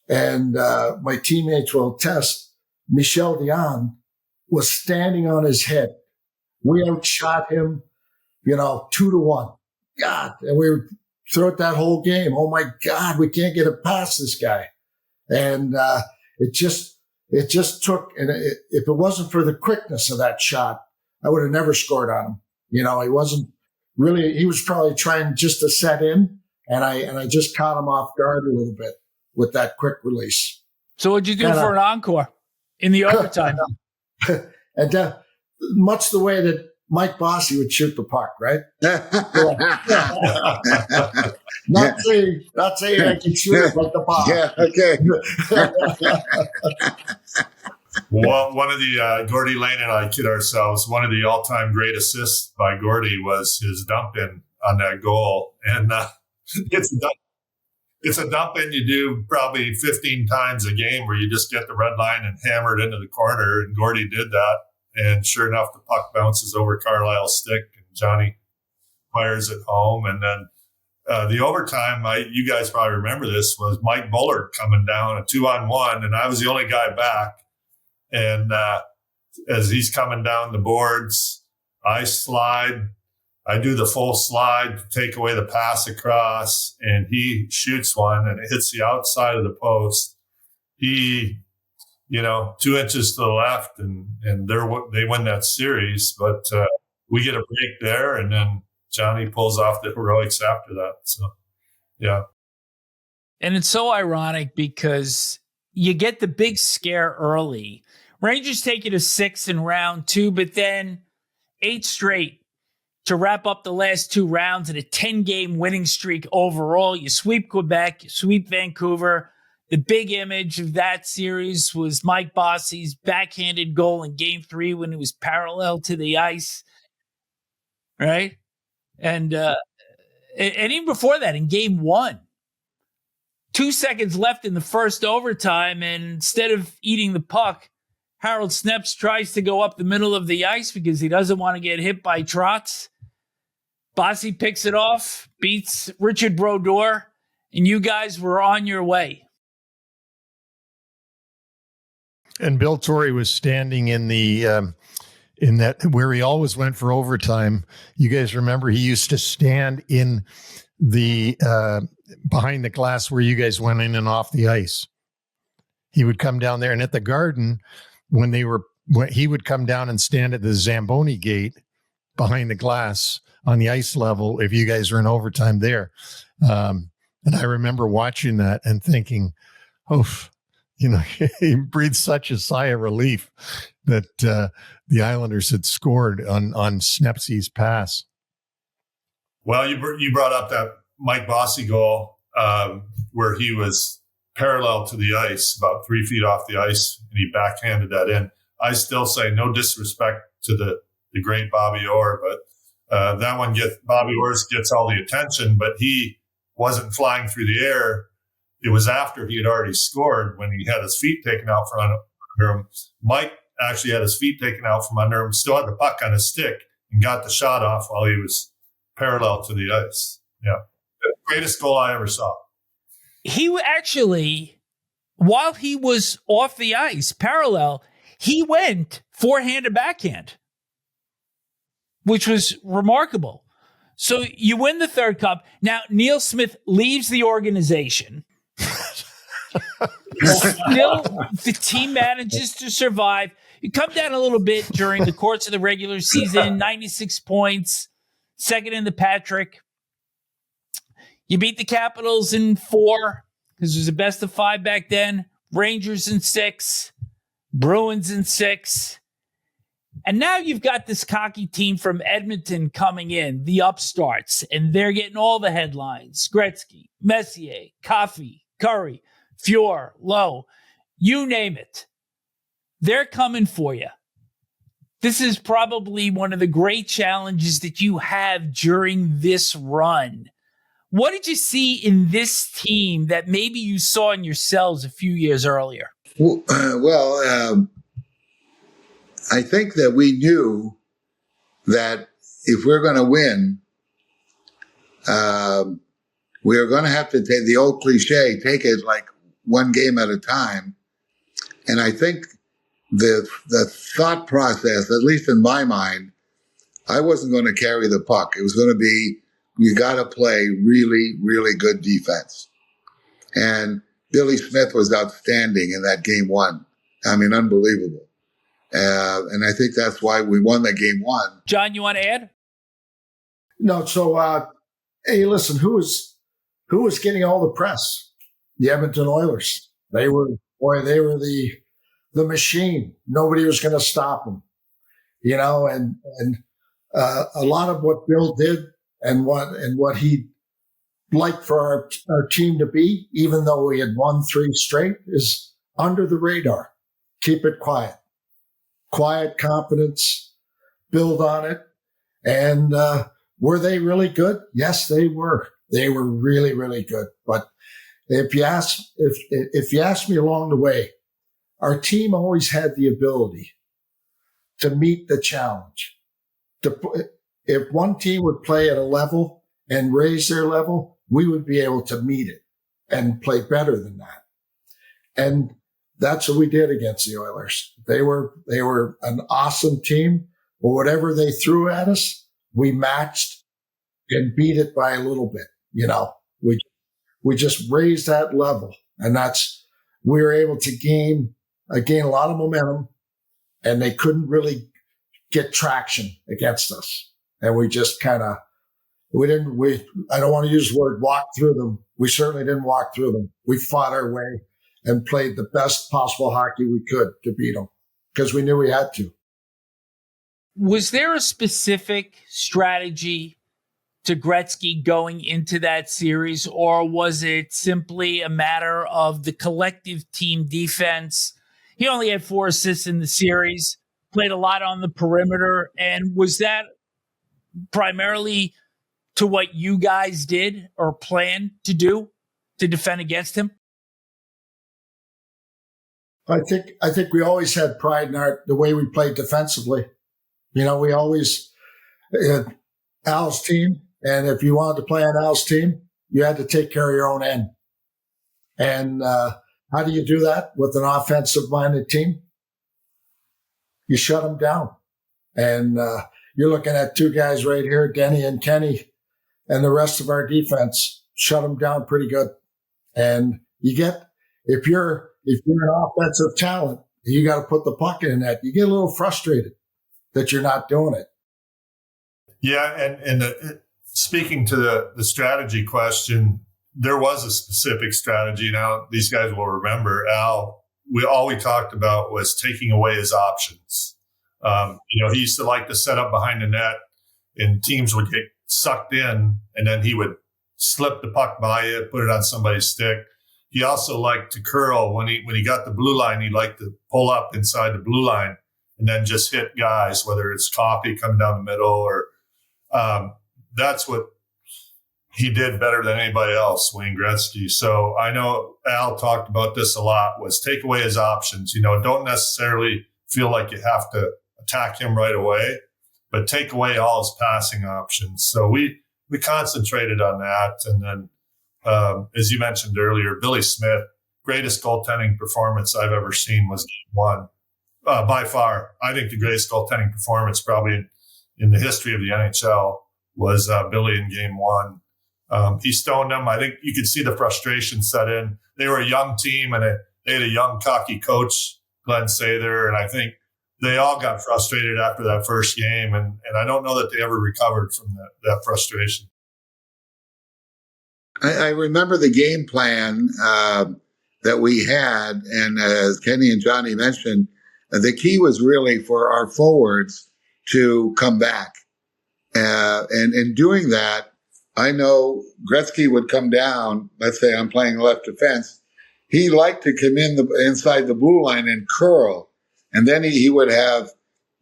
my teammates will attest, Michel Dion was standing on his head. We outshot him, 2-1. God, and we were throughout that whole game. Oh my God, we can't get it past this guy. And it just took, and if it wasn't for the quickness of that shot, I would have never scored on him. He was probably trying just to set in, and I just caught him off guard a little bit with that quick release. So what'd you do for an encore in the overtime? And much the way that Mike Bossy would shoot the puck, right? Not saying I can shoot it like the ball. Yeah, okay. Well, one of the Gordy Lane and I kid ourselves. One of the all-time great assists by Gordy was his dump in on that goal, and it's a dump in you do probably 15 times a game, where you just get the red line and hammer it into the corner. And Gordy did that, and sure enough, the puck bounces over Carlisle's stick, and Johnny fires it home. And then the overtime, you guys probably remember this, was Mike Bullard coming down a 2-on-1, and I was the only guy back. And as he's coming down the boards, I do the full slide to take away the pass across, and he shoots one, and it hits the outside of the post. He, 2 inches to the left, and they win that series. But we get a break there, and then Johnny pulls off the heroics after that. So, yeah. And it's so ironic because you get the big scare early. Rangers take it to 6 in round 2, but then 8 straight to wrap up the last 2 rounds in a 10-game winning streak overall. You sweep Quebec, you sweep Vancouver. The big image of that series was Mike Bossy's backhanded goal in Game 3 when it was parallel to the ice, right? And even before that, in Game 1, 2 seconds left in the first overtime, and instead of eating the puck, Harold Snepps tries to go up the middle of the ice because he doesn't want to get hit by Trotz. Bossy picks it off, beats Richard Brodeur, and you guys were on your way. And Bill Torrey was standing in that where he always went for overtime. You guys remember he used to stand in the behind the glass where you guys went in and off the ice. He would come down there, and at the Garden, when he would come down and stand at the Zamboni gate behind the glass on the ice level if you guys were in overtime there. And I remember watching that and thinking, he breathed such a sigh of relief that the Islanders had scored on Snepsy's pass. Well, you brought up that Mike Bossy goal where he was parallel to the ice, about 3 feet off the ice, and he backhanded that in. I still say no disrespect to the great Bobby Orr, but that one Bobby Orr gets all the attention, but he wasn't flying through the air. It was after he had already scored when he had his feet taken out from under him. Mike actually had his feet taken out from under him, still had the puck on his stick, and got the shot off while he was parallel to the ice. Yeah. The greatest goal I ever saw. He actually, while he was off the ice, parallel, he went forehand to backhand, which was remarkable. So you win the third cup. Now, Neil Smith leaves the organization. Still, the team manages to survive. You come down a little bit during the course of the regular season, 96 points, second in the Patrick. You beat the Capitals in 4, because it was a best of 5 back then. Rangers in 6, Bruins in 6. And now you've got this cocky team from Edmonton coming in, the upstarts, and they're getting all the headlines. Gretzky, Messier, Coffey, Curry, Fior, Lowe, you name it. They're coming for you. This is probably one of the great challenges that you have during this run. What did you see in this team that maybe you saw in yourselves a few years earlier? Well, I think that we knew that if we're going to win, we are going to have to take the old cliche, take it like one game at a time. And I think the thought process, at least in my mind, I wasn't going to carry the puck. It was going to be, you got to play really, really good defense. And Billy Smith was outstanding in that game one. I mean, unbelievable. And I think that's why we won that game one. John, you want to add? No. So, hey, listen, who was getting all the press? The Edmonton Oilers. They were the machine. Nobody was going to stop them, and a lot of what Bill did and what he liked for our team to be, even though we had won 3 straight, is under the radar. Keep it quiet. Quiet confidence, build on it. And were they really good? Yes, they were. They were really, really good. But if you ask me along the way, our team always had the ability to meet the challenge. If one team would play at a level and raise their level, we would be able to meet it and play better than that. And that's what we did against the Oilers. They were an awesome team, but whatever they threw at us, we matched and beat it by a little bit. We just raised that level, and we were able to gain a lot of momentum, and they couldn't really get traction against us. And we just I don't want to use the word walk through them. We certainly didn't walk through them. We fought our way and played the best possible hockey we could to beat them because we knew we had to. Was there a specific strategy to Gretzky going into that series, or was it simply a matter of the collective team defense? He only had 4 assists in the series, played a lot on the perimeter, and was that primarily to what you guys did or planned to do to defend against him? I think we always had pride in the way we played defensively. We always had Al's team, and if you wanted to play on Al's team, you had to take care of your own end. And how do you do that with an offensive-minded team? You shut them down. And you're looking at 2 guys right here, Denny and Kenny, and the rest of our defense shut them down pretty good. And if you're an offensive talent, you got to put the puck in net. You get a little frustrated that you're not doing it. Yeah, and speaking to the strategy question, there was a specific strategy. Now, these guys will remember, Al, all we talked about was taking away his options. He used to like to set up behind the net, and teams would get sucked in, and then he would slip the puck by you, put it on somebody's stick. He also liked to curl. When he got the blue line, he liked to pull up inside the blue line and then just hit guys, whether it's Coffey coming down the middle or that's what he did better than anybody else, Wayne Gretzky. So I know Al talked about this a lot, was take away his options. Don't necessarily feel like you have to attack him right away, but take away all his passing options. So we concentrated on that. And then, as you mentioned earlier, Billy Smith, greatest goaltending performance I've ever seen was game one. By far, I think the greatest goaltending performance probably in the history of the NHL was Billy in game one. He stoned them. I think you could see the frustration set in. They were a young team, and they had a young, cocky coach, Glenn Sather, and I think they all got frustrated after that first game, and I don't know that they ever recovered from that frustration. I remember the game plan that we had, and as Kenny and Johnny mentioned, the key was really for our forwards to come back. And in doing that, I know Gretzky would come down. Let's say I'm playing left defense. He liked to come inside the blue line and curl. And then he would have,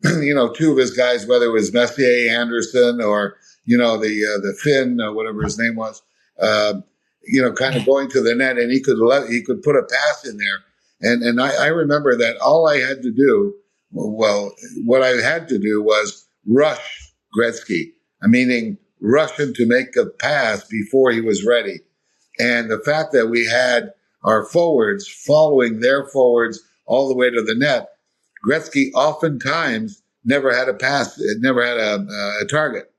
2 of his guys, whether it was Messier, Anderson, or, the Finn, whatever his name was, kind of going to the net, and he could put a pass in there. And I remember that all I had to do, what I had to do was rush Gretzky. Meaning rush him to make a pass before he was ready. And the fact that we had our forwards following their forwards all the way to the net, Gretzky oftentimes never had a pass, never had a target.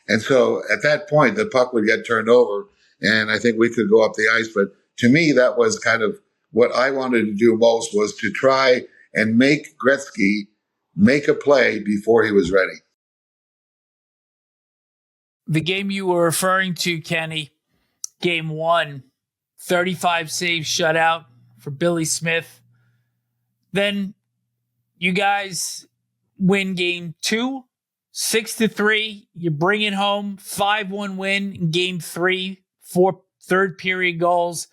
And so at that point, the puck would get turned over, and I think we could go up the ice. But to me, that was kind of what I wanted to do most, was to try and make Gretzky make a play before he was ready. The game you were referring to, Kenny, game 1, 35 saves shutout for Billy Smith. Then you guys win game 2, 6-3. You bring it home, 5-1 win in game 3, 4 third period goals.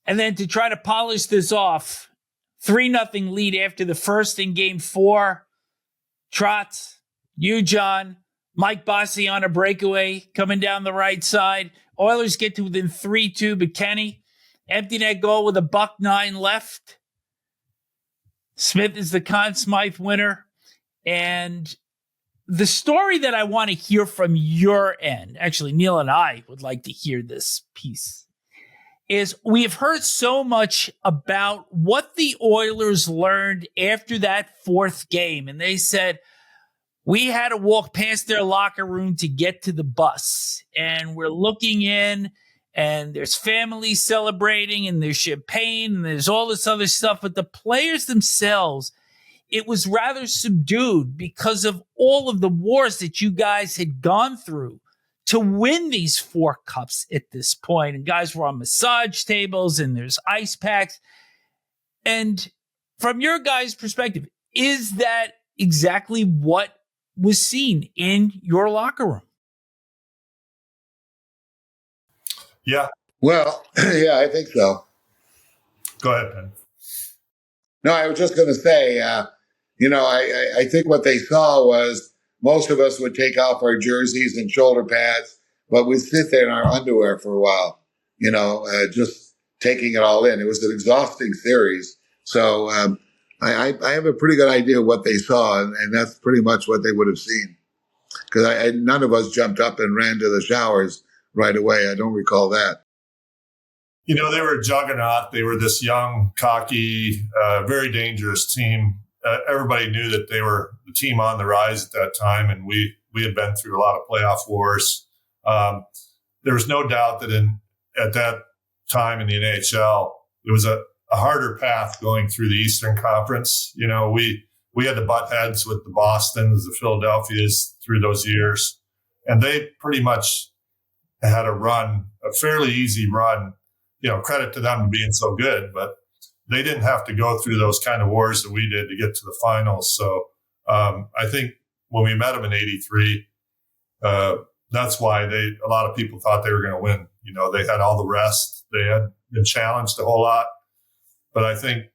And then to try to polish this off, 3-0 lead after the first in game 4. Trotz, you, John, Mike Bossy on a breakaway coming down the right side. Oilers get to within 3-2, but Kenny, empty net goal with $1.09 left. Smith is the Conn Smythe winner. And the story that I want to hear from your end, actually, Neil and I would like to hear this piece, is we have heard so much about what the Oilers learned after that 4th game. And they said, we had to walk past their locker room to get to the bus. And we're looking in, and there's families celebrating, and there's champagne, and there's all this other stuff. But the players themselves, it was rather subdued because of all of the wars that you guys had gone through to win these 4 cups at this point. And guys were on massage tables, and there's ice packs. And from your guys' perspective, is that exactly what was seen in your locker room? Yeah. Well, yeah, I think so. Go ahead, Ben. No, I was just going to say, I think what they saw was most of us would take off our jerseys and shoulder pads, but we'd sit there in our underwear for a while, just taking it all in. It was an exhausting series. So I have a pretty good idea of what they saw, and that's pretty much what they would have seen. Because none of us jumped up and ran to the showers right away. I don't recall that. They were a juggernaut. They were this young, cocky, very dangerous team. Everybody knew that they were the team on the rise at that time, and we had been through a lot of playoff wars. There was no doubt that at that time in the NHL, it was a harder path going through the Eastern Conference. We had to butt heads with the Bostons, the Philadelphias through those years, and they pretty much had a fairly easy run. Credit to them for being so good, but they didn't have to go through those kind of wars that we did to get to the finals. So I think when we met them in '83, that's why a lot of people thought they were going to win. They had all the rest. They had been challenged a whole lot. But I think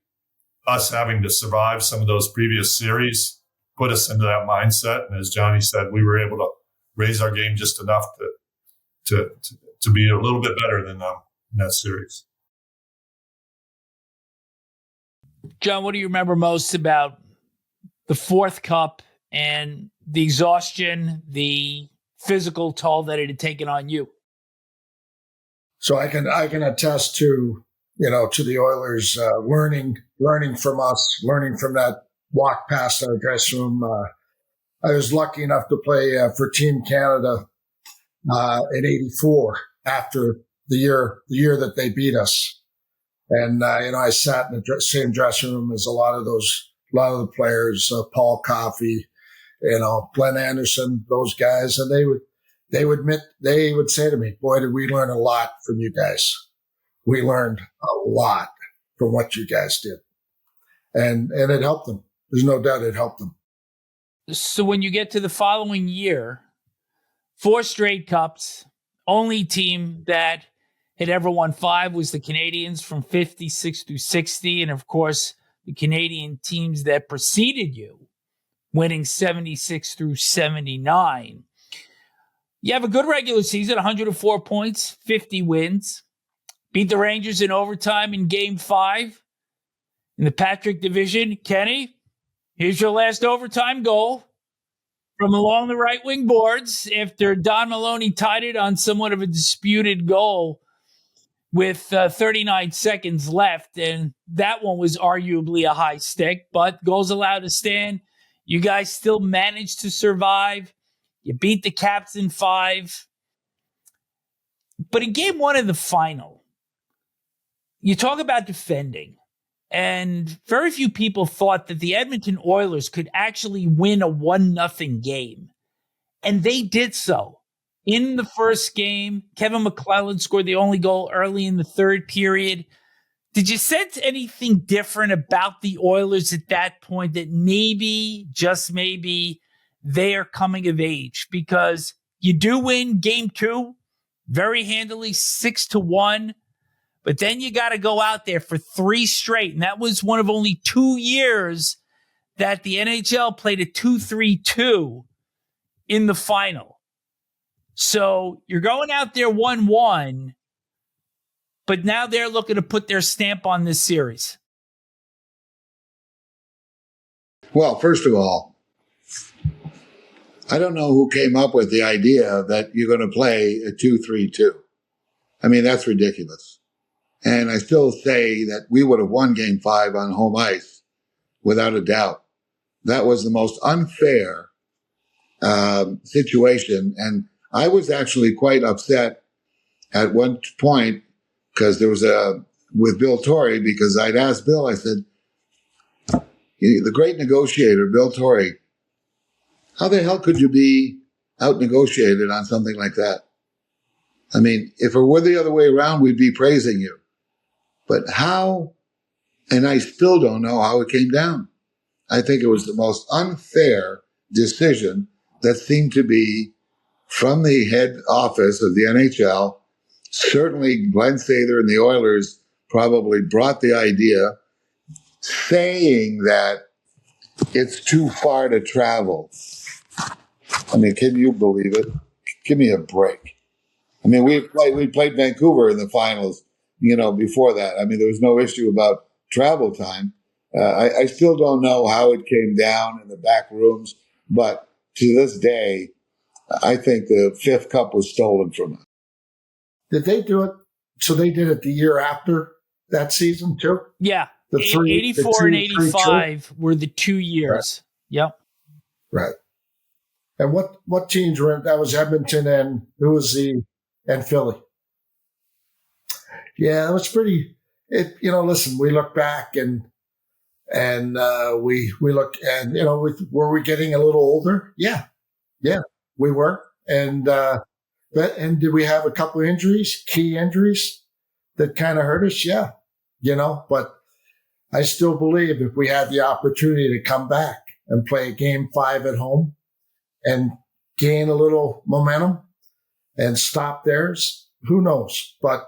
us having to survive some of those previous series put us into that mindset. And as Johnny said, we were able to raise our game just enough to be a little bit better than them in that series. John, what do you remember most about the 4th cup and the exhaustion, the physical toll that it had taken on you? So I can attest to the Oilers learning from us, learning from that walk past our dressing room. I was lucky enough to play for Team Canada in '84 after the year that they beat us. And, I sat in the same dressing room as a lot of the players, Paul Coffey, Glenn Anderson, those guys. And they would say to me, boy, did we learn a lot from you guys. We learned a lot from what you guys did. And it helped them. There's no doubt it helped them. So when you get to the following year, 4 straight cups, only team that had ever won 5 was the Canadians from 56 through 60. And of course, the Canadian teams that preceded you, winning 76 through 79. You have a good regular season, 104 points, 50 wins. Beat the Rangers in overtime in Game 5 in the Patrick division. Kenny, here's your last overtime goal from along the right wing boards after Don Maloney tied it on somewhat of a disputed goal with 39 seconds left. And that one was arguably a high stick, but goals allowed to stand. You guys still managed to survive. You beat the Caps in 5. But in Game 1 of the final, you talk about defending, and very few people thought that the Edmonton Oilers could actually win a 1-0 game. And they did so. In the first game, Kevin McClellan scored the only goal early in the third period. Did you sense anything different about the Oilers at that point, that maybe, just maybe, they are coming of age? Because you do win game 2 very handily, 6-1. But then you got to go out there for 3 straight. And that was one of only 2 years that the NHL played a 2-3-2 in the final. So you're going out there 1-1, but now they're looking to put their stamp on this series. Well, first of all, I don't know who came up with the idea that you're going to play a 2-3-2. I mean, that's ridiculous. And I still say that we would have won Game 5 on home ice without a doubt. That was the most unfair situation. And I was actually quite upset at one point because there was with Bill Torrey, because I'd asked Bill, I said, the great negotiator, Bill Torrey, how the hell could you be out-negotiated on something like that? I mean, if it were the other way around, we'd be praising you. But how, and I still don't know how it came down. I think it was the most unfair decision that seemed to be from the head office of the NHL. Certainly Glenn Sather and the Oilers probably brought the idea, saying that it's too far to travel. I mean, can you believe it? Give me a break. I mean, we played Vancouver in the finals, before that. I mean, there was no issue about travel time. I still don't know how it came down in the back rooms, but to this day, I think the 5th cup was stolen from us. Did they do it? So they did it the year after that season too? Yeah. The 84 and 85 were the 2 years. Right. Yep. Right. And what teams were in? That was Edmonton and and Philly. Yeah, that was pretty. Listen, we look back and we look, and were we getting a little older? Yeah, we were. And did we have a couple of injuries, key injuries that kind of hurt us? Yeah, but I still believe if we had the opportunity to come back and play Game 5 at home and gain a little momentum and stop theirs, who knows? But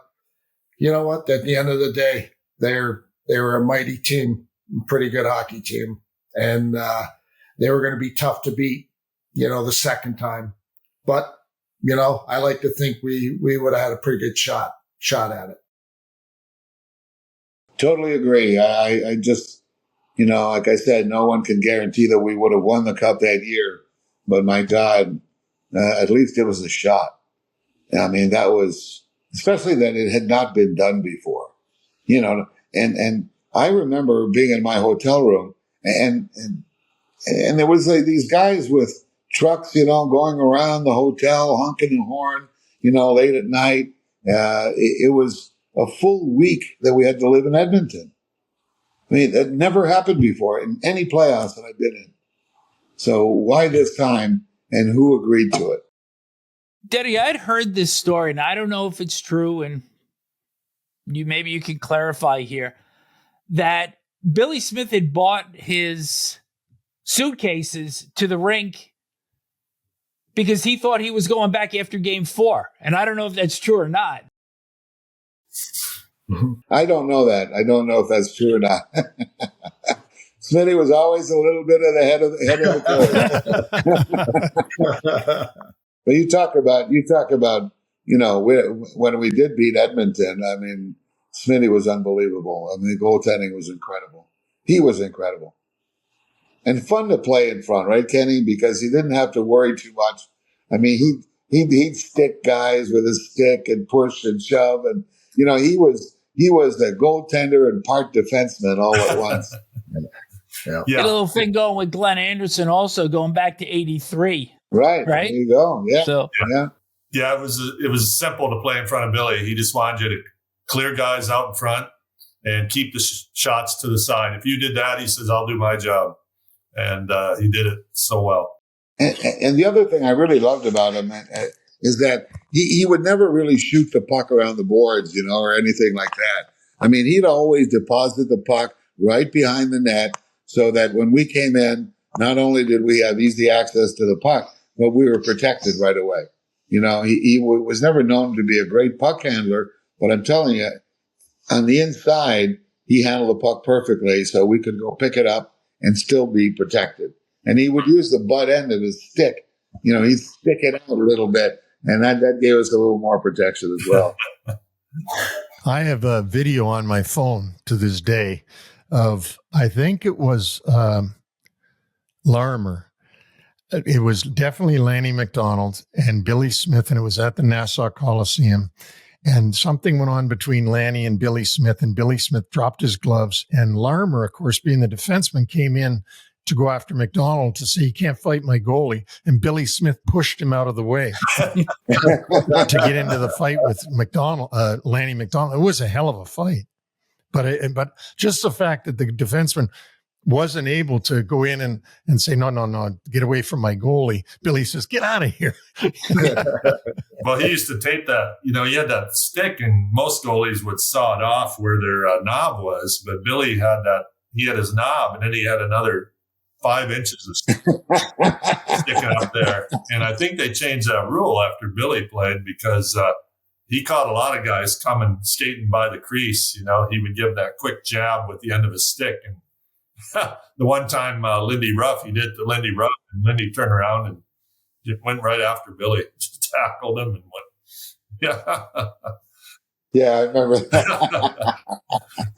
you know what? At the end of the day, they were a mighty team, pretty good hockey team, and they were going to be tough to beat, the second time. But I like to think we would have had a pretty good shot at it. Totally agree. I just, like I said, no one can guarantee that we would have won the cup that year. But my God, at least it was a shot. I mean, that was, especially that it had not been done before, and I remember being in my hotel room and there was these guys with trucks, going around the hotel, honking the horn, late at night. It was a full week that we had to live in Edmonton. I mean, that never happened before in any playoffs that I've been in. So why this time, and who agreed to it? Denny, I'd heard this story, and I don't know if it's true, and maybe you can clarify here, that Billy Smith had bought his suitcases to the rink because he thought he was going back after Game 4. And I don't know if that's true or not. I don't know that. I don't know if that's true or not. Smitty was always a little bit of the head of the curve. But you talk about, when we did beat Edmonton, I mean, Smitty was unbelievable. I mean, the goaltending was incredible. He was incredible. And fun to play in front, right, Kenny? Because he didn't have to worry too much. I mean, he'd stick guys with his stick and push and shove. And, he was the goaltender and part defenseman all at once. Yeah. A little thing going with Glenn Anderson also going back to 83. Right. There you go. Yeah. So, yeah. Yeah, it was simple to play in front of Billy. He just wanted you to clear guys out in front, and keep the shots to the side. If you did that, he says, I'll do my job. And he did it so well. And the other thing I really loved about him is that he would never really shoot the puck around the boards, or anything like that. I mean, he'd always deposit the puck right behind the net so that when we came in, not only did we have easy access to the puck, but we were protected right away. He was never known to be a great puck handler, but I'm telling you, on the inside, he handled the puck perfectly so we could go pick it up and still be protected. And he would use the butt end of his stick. He'd stick it out a little bit, and that gave us a little more protection as well. I have a video on my phone to this day of, I think it was Larmer. It was definitely Lanny McDonald and Billy Smith, and it was at the Nassau Coliseum. And something went on between Lanny and Billy Smith dropped his gloves. And Larmer, of course, being the defenseman, came in to go after McDonald to say, he can't fight my goalie. And Billy Smith pushed him out of the way to get into the fight with Lanny McDonald. It was a hell of a fight. But just the fact that the defenseman wasn't able to go in and say, no, get away from my goalie. Billy says, get out of here. Well, he used to tape that. He had that stick, and most goalies would saw it off where their knob was. But Billy had that. He had his knob, and then he had another 5 inches of sticking up there. And I think they changed that rule after Billy played because he caught a lot of guys coming skating by the crease. He would give that quick jab with the end of his stick. And the one time Lindy Ruff, he did to Lindy Ruff, and Lindy turned around and went right after Billy, just tackled him and went. Yeah, I remember that.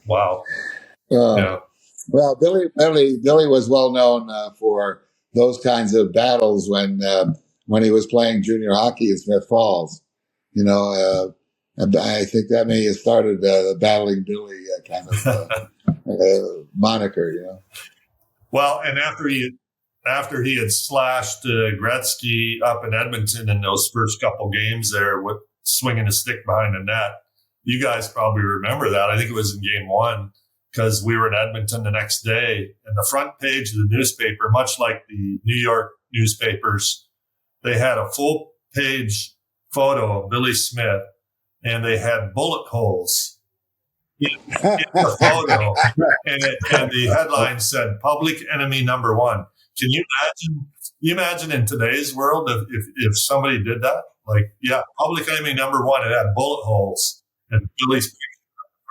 Wow. Yeah. Well, Billy was well known for those kinds of battles when he was playing junior hockey in Smith Falls. I think that may have started the Battling Billy kind of moniker. Well, and after he had slashed Gretzky up in Edmonton in those first couple games there with swinging a stick behind the net, you guys probably remember that. I think it was in game 1. Because we were in Edmonton the next day, and the front page of the newspaper, much like the New York newspapers, they had a full page photo of Billy Smith, and they had bullet holes in the photo, and the headline said "Public Enemy Number 1." Can you imagine in today's world if somebody did that? Like, yeah, Public Enemy Number 1. It had bullet holes and Billy's picture.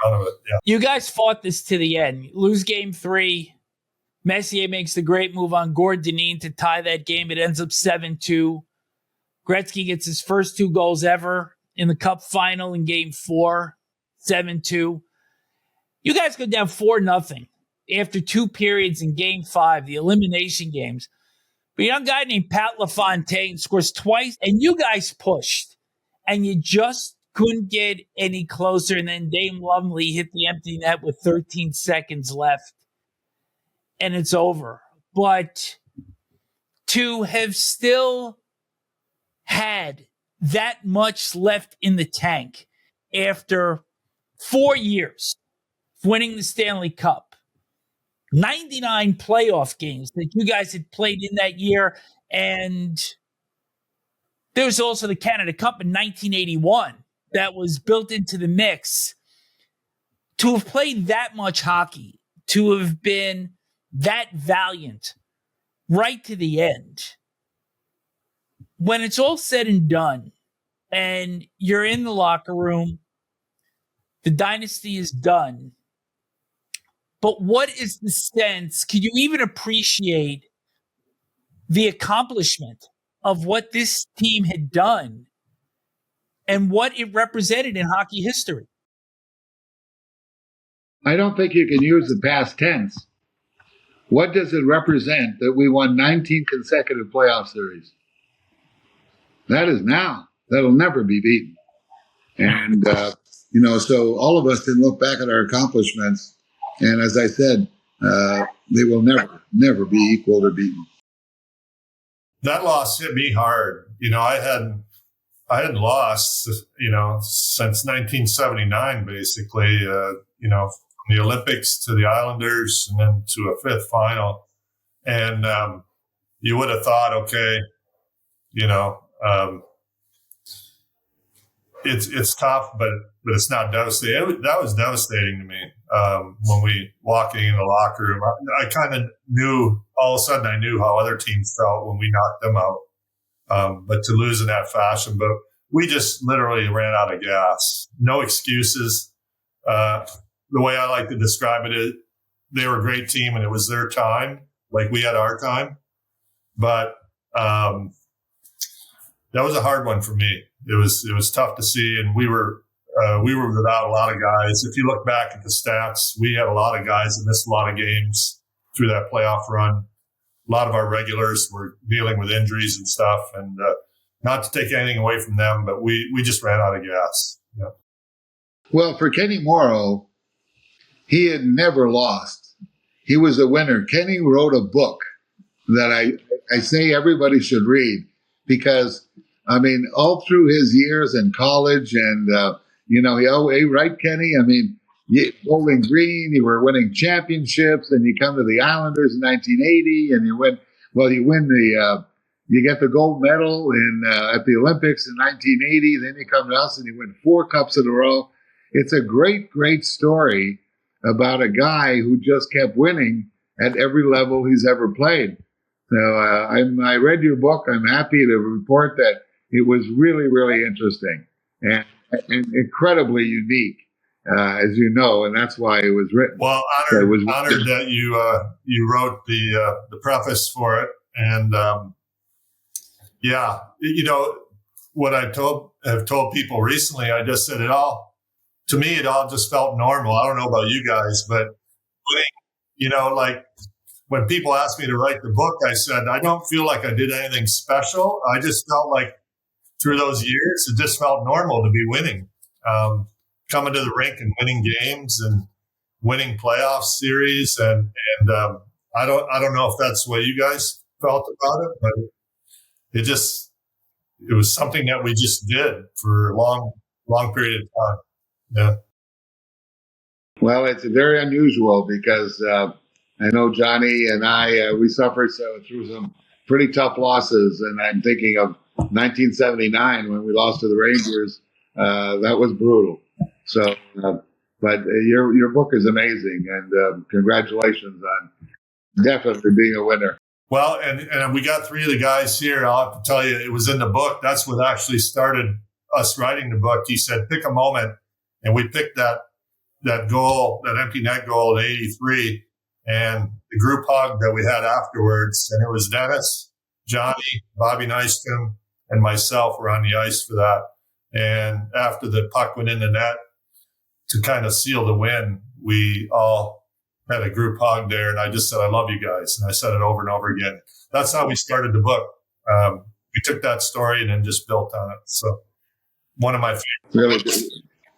Of it. Yeah. You guys fought this to the end. Lose game 3. Messier makes the great move on Gord Dineen to tie that game. It ends up 7-2. Gretzky gets his first 2 goals ever in the Cup final in game 4, 7-2. You guys go down 4-0 after 2 periods in game 5, the elimination games. But a young guy named Pat LaFontaine scores twice, and you guys pushed, and you just couldn't get any closer, and then Dame Lumley hit the empty net with 13 seconds left, and it's over. But to have still had that much left in the tank after 4 years of winning the Stanley Cup, 99 playoff games that you guys had played in that year, and there was also the Canada Cup in 1981. That was built into the mix. To have played that much hockey, to have been that valiant right to the end, when it's all said and done and you're in the locker room, the dynasty is done. But what is the sense? Can you even appreciate the accomplishment of what this team had done and what it represented in hockey history? I don't think you can use the past tense. What does it represent that we won 19 consecutive playoff series? That is now. That'll never be beaten. And, so all of us can look back at our accomplishments. And as I said, they will never be equaled or beaten. That loss hit me hard. I hadn't lost, since 1979, basically, from the Olympics to the Islanders and then to a fifth final. And you would have thought, okay, it's tough, but it's not devastating. That was devastating to me when we walking in the locker room. I kind of knew, all of a sudden I knew how other teams felt when we knocked them out. But to lose in that fashion, but we just literally ran out of gas. No excuses. The way I like to describe it is they were a great team and it was their time, like we had our time. But that was a hard one for me. It was tough to see, and we were without a lot of guys. If you look back at the stats, we had a lot of guys that missed a lot of games through that playoff run. A lot of our regulars were dealing with injuries and stuff, and not to take anything away from them, but we just ran out of gas. Yeah. Well, for Kenny Morrow, he had never lost. He was a winner. Kenny wrote a book that I say everybody should read because, I mean, all through his years in college and, right, Kenny? I mean, Bowling Green, you were winning championships, and you come to the Islanders in 1980, and you get the gold medal at the Olympics in 1980. Then you come to us and you win 4 cups in a row. It's a great, great story about a guy who just kept winning at every level he's ever played. So I read your book. I'm happy to report that it was really, really interesting and incredibly unique, as you know, and that's why it was written. Well, honored that you wrote the preface for it, and what I have told people recently. I just said it all just felt normal. I don't know about you guys, but like when people asked me to write the book, I said I don't feel like I did anything special. I just felt like through those years, it just felt normal to be winning, coming to the rink and winning games and winning playoff series. And I don't know if that's the way you guys felt about it, but it was something that we just did for a long, long period of time. Yeah. Well, it's very unusual because I know Johnny and I, we suffered through some pretty tough losses. And I'm thinking of 1979 when we lost to the Rangers. That was brutal. So, but your book is amazing, and congratulations on definitely being a winner. Well, and we got 3 of the guys here. I'll have to tell you, it was in the book. That's what actually started us writing the book. He said, pick a moment, and we picked that goal, that empty net goal in '83, and the group hug that we had afterwards. And it was Dennis, Johnny, Bobby Nystrom, and myself were on the ice for that. And after the puck went in the net, to kind of seal the win, we all had a group hug there. And I just said, I love you guys. And I said it over and over again. That's how we started the book. We took that story and then just built on it. So one of my favorites.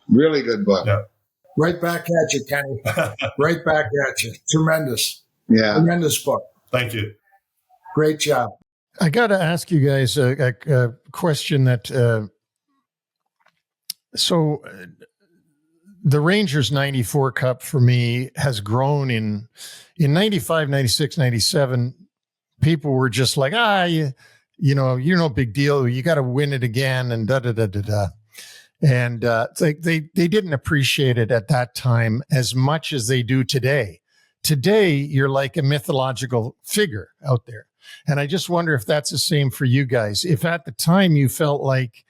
Really good book. Yeah. Right back at you, Kenny. Right back at you. Tremendous. Yeah. Tremendous book. Thank you. Great job. I got to ask you guys a question that, the Rangers 94 Cup for me has grown in 95, 96, 97. People were just like, you're no big deal. You got to win it again and da-da-da-da-da. And it's like they didn't appreciate it at that time as much as they do today. Today, you're like a mythological figure out there. And I just wonder if that's the same for you guys. If at the time you felt like,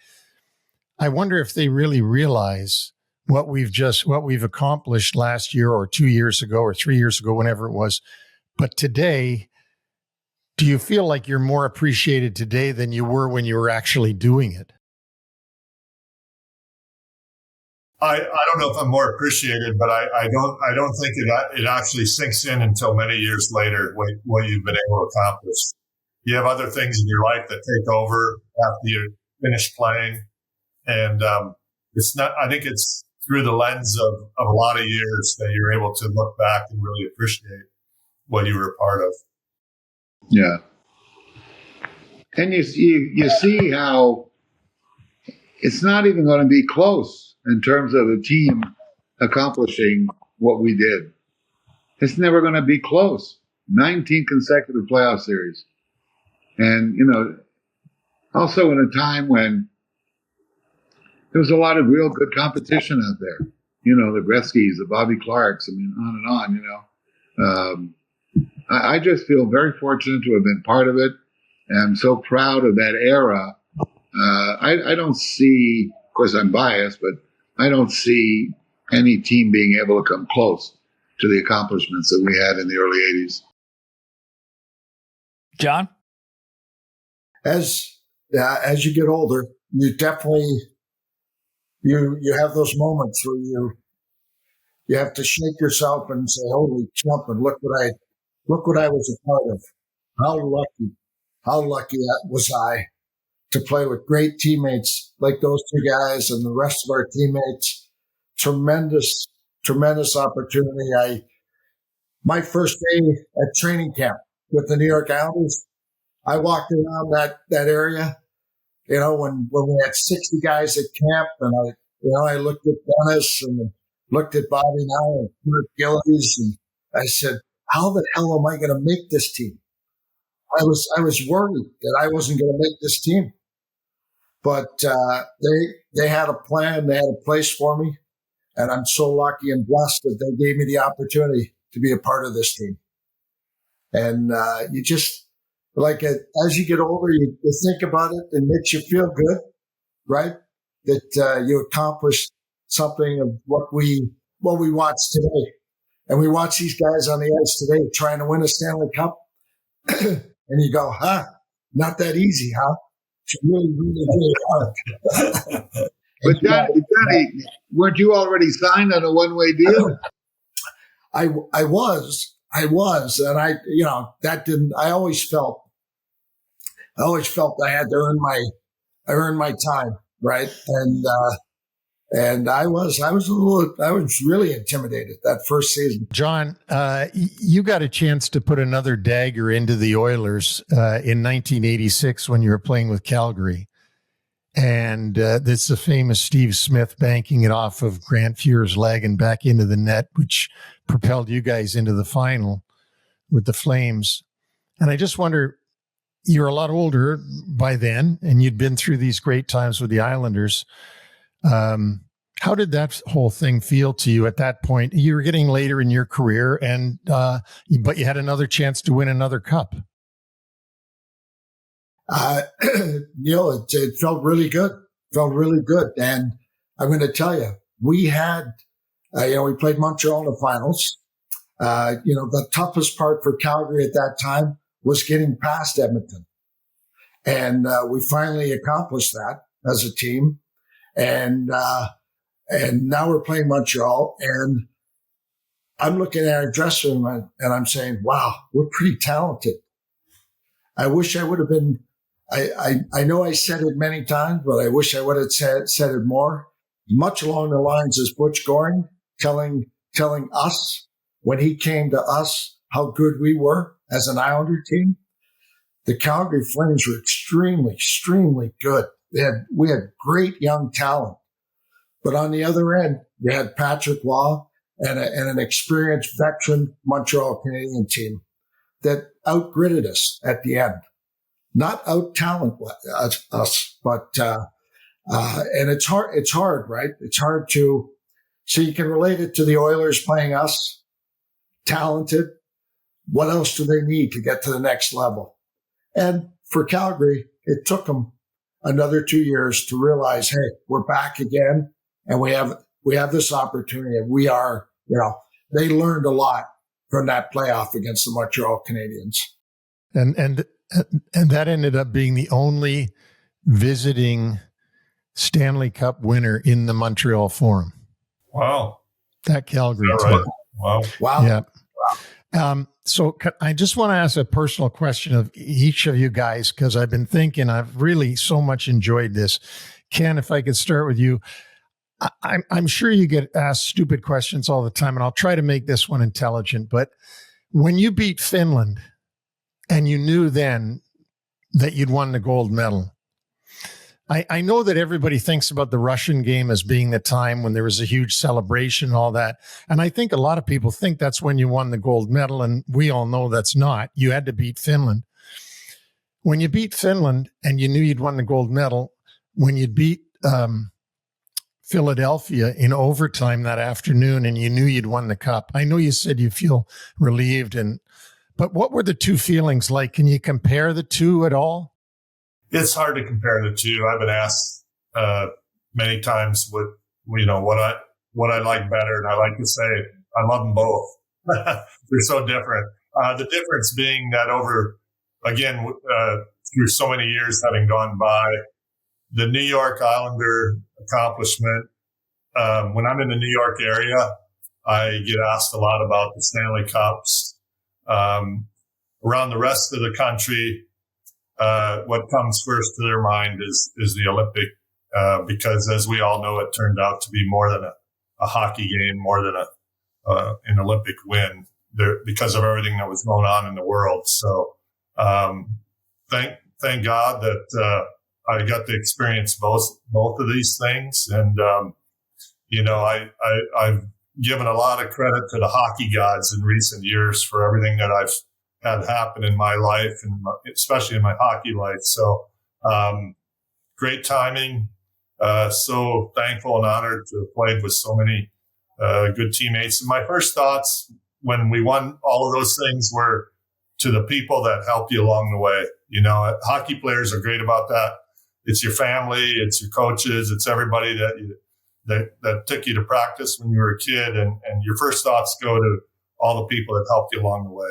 I wonder if they really realize what we've accomplished last year or 2 years ago or 3 years ago, whenever it was. But today, do you feel like you're more appreciated today than you were when you were actually doing it? I don't know if I'm more appreciated, but I don't think it actually sinks in until many years later what you've been able to accomplish. You have other things in your life that take over after you finish playing, and it's not. I think it's through the lens of a lot of years that you're able to look back and really appreciate what you were a part of. Yeah, and you see how it's not even going to be close in terms of the team accomplishing what we did. It's never going to be close. 19 consecutive playoff series. And, also in a time when there was a lot of real good competition out there. The Gretzkys, the Bobby Clarks, on and on, I just feel very fortunate to have been part of it. And I'm so proud of that era. I don't see, of course I'm biased, but I don't see any team being able to come close to the accomplishments that we had in the early 80s. John? As you get older, you definitely, you have those moments where you have to shake yourself and say, holy jump, and look what I was a part of. How lucky was I to play with great teammates like those two guys and the rest of our teammates. Tremendous opportunity. My first day at training camp with the New York Islanders, I walked around that area, when we had 60 guys at camp, and I looked at Dennis and looked at Bobby now and Kurt Gillies, and I said, how the hell am I going to make this team? I was worried that I wasn't going to make this team, but they had a plan, they had a place for me, and I'm so lucky and blessed that they gave me the opportunity to be a part of this team. And you just, as you get older, you think about it, it makes you feel good, right? That you accomplished something of what we watch today. And we watch these guys on the ice today trying to win a Stanley Cup. And you go, not that easy, huh? It's really, really, really hard. But Johnny, weren't you already signed on a one-way deal? I was, and I always felt I had to earn my time, right? And I was really intimidated that first season. John, you got a chance to put another dagger into the Oilers in 1986 when you were playing with Calgary. And it's the famous Steve Smith banking it off of Grant Fuhr's leg and back into the net, which propelled you guys into the final with the Flames. And I just wonder, you're a lot older by then, and you'd been through these great times with the Islanders. How did that whole thing feel to you at that point? You were getting later in your career, but you had another chance to win another cup. Neil, it felt really good. And I'm going to tell you, we had, we played Montreal in the finals. The toughest part for Calgary at that time was getting past Edmonton. And we finally accomplished that as a team. And now we're playing Montreal, and I'm looking at our dressing room and I'm saying, wow, we're pretty talented. I wish I would have been, I know I said it many times, but I wish I would have said it more, much along the lines as Butch Goring telling us when he came to us how good we were as an Islander team. The Calgary Flames were extremely, extremely good. We had great young talent. But on the other end, you had Patrick Waugh and an experienced veteran Montreal Canadian team that outgritted us at the end. Not out-talent us, but and it's hard, right? It's hard so you can relate it to the Oilers playing us, talented. What else do they need to get to the next level? And for Calgary, it took them another 2 years to realize, hey, we're back again, and we have this opportunity. And we are, they learned a lot from that playoff against the Montreal Canadiens. And that ended up being the only visiting Stanley Cup winner in the Montreal Forum. Wow. That Calgary team. Right? Wow. Yeah. Wow. So I just want to ask a personal question of each of you guys, because I've been thinking, I've really so much enjoyed this. Ken, if I could start with you. I'm sure you get asked stupid questions all the time, and I'll try to make this one intelligent. But when you beat Finland and you knew then that you'd won the gold medal, I know that everybody thinks about the Russian game as being the time when there was a huge celebration and all that. And I think a lot of people think that's when you won the gold medal. And we all know that's not. You had to beat Finland. When you beat Finland and you knew you'd won the gold medal, when you beat Philadelphia in overtime that afternoon and you knew you'd won the cup, I know you said you feel relieved. But what were the two feelings like? Can you compare the two at all? It's hard to compare the two. I've been asked many times what I like better, and I like to say I love them both. They're so different. The difference being that through so many years having gone by, the New York Islander accomplishment. When I'm in the New York area, I get asked a lot about the Stanley Cups. Around the rest of the country, what comes first to their mind is the Olympic, because as we all know, it turned out to be more than a hockey game, more than an Olympic win there because of everything that was going on in the world. So, thank God that, I got to experience both of these things. And, I've given a lot of credit to the hockey gods in recent years for everything that I've had happen in my life, and especially in my hockey life. So, great timing. So thankful and honored to have played with so many good teammates. And my first thoughts when we won all of those things were to the people that helped you along the way. Hockey players are great about that. It's your family, it's your coaches, it's everybody that took you to practice when you were a kid. And your first thoughts go to all the people that helped you along the way.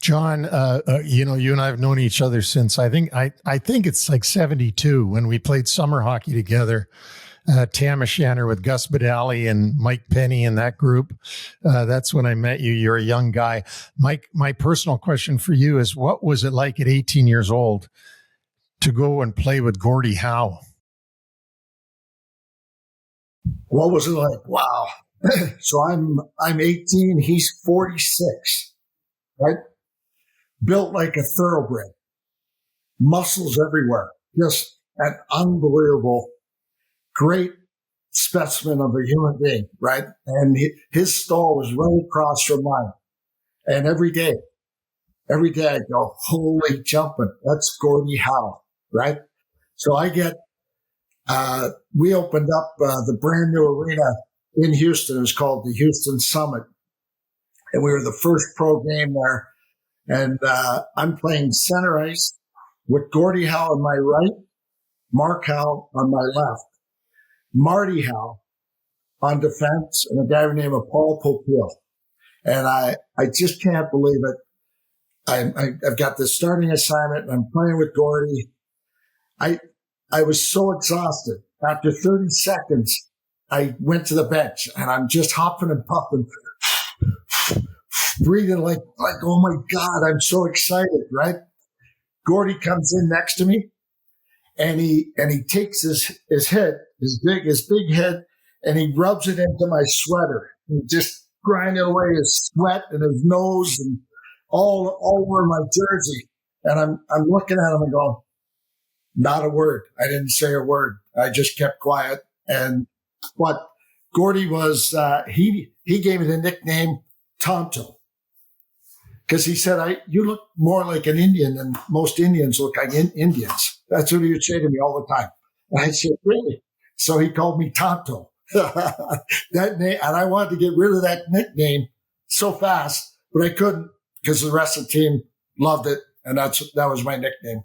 John, you and I have known each other since I think it's like 72 when we played summer hockey together. Tamashanner with Gus Badali and Mike Penny and that group. That's when I met you. You're a young guy. Mike, my personal question for you is, what was it like at 18 years old to go and play with Gordie Howe? What was it like? Wow. So I'm 18. He's 46, right? Built like a thoroughbred, muscles everywhere, just an unbelievable, great specimen of a human being, right? And his stall was right across from mine. And every day I go, holy jumping, that's Gordie Howe, right? So we opened up the brand new arena in Houston. It was called the Houston Summit. And we were the first pro game there. And I'm playing center ice with Gordie Howe on my right, Mark Howe on my left, Marty Howe on defense, and a guy named Paul Cartier. And I just can't believe it. I've got this starting assignment, and I'm playing with Gordie. I was so exhausted. After 30 seconds, I went to the bench, and I'm just hopping and puffing, breathing like, oh my God, I'm so excited, right? Gordie comes in next to me, and he takes his head, his big head, and he rubs it into my sweater and just grinding away his sweat and his nose and all over my jersey. And I'm looking at him and going, not a word. I didn't say a word. I just kept quiet. But Gordie was, he gave me the nickname Tonto. Because he said, you look more like an Indian than most Indians look like Indians. That's what he would say to me all the time. And I said, really? So he called me Tonto. That name, and I wanted to get rid of that nickname so fast, but I couldn't because the rest of the team loved it. And that was my nickname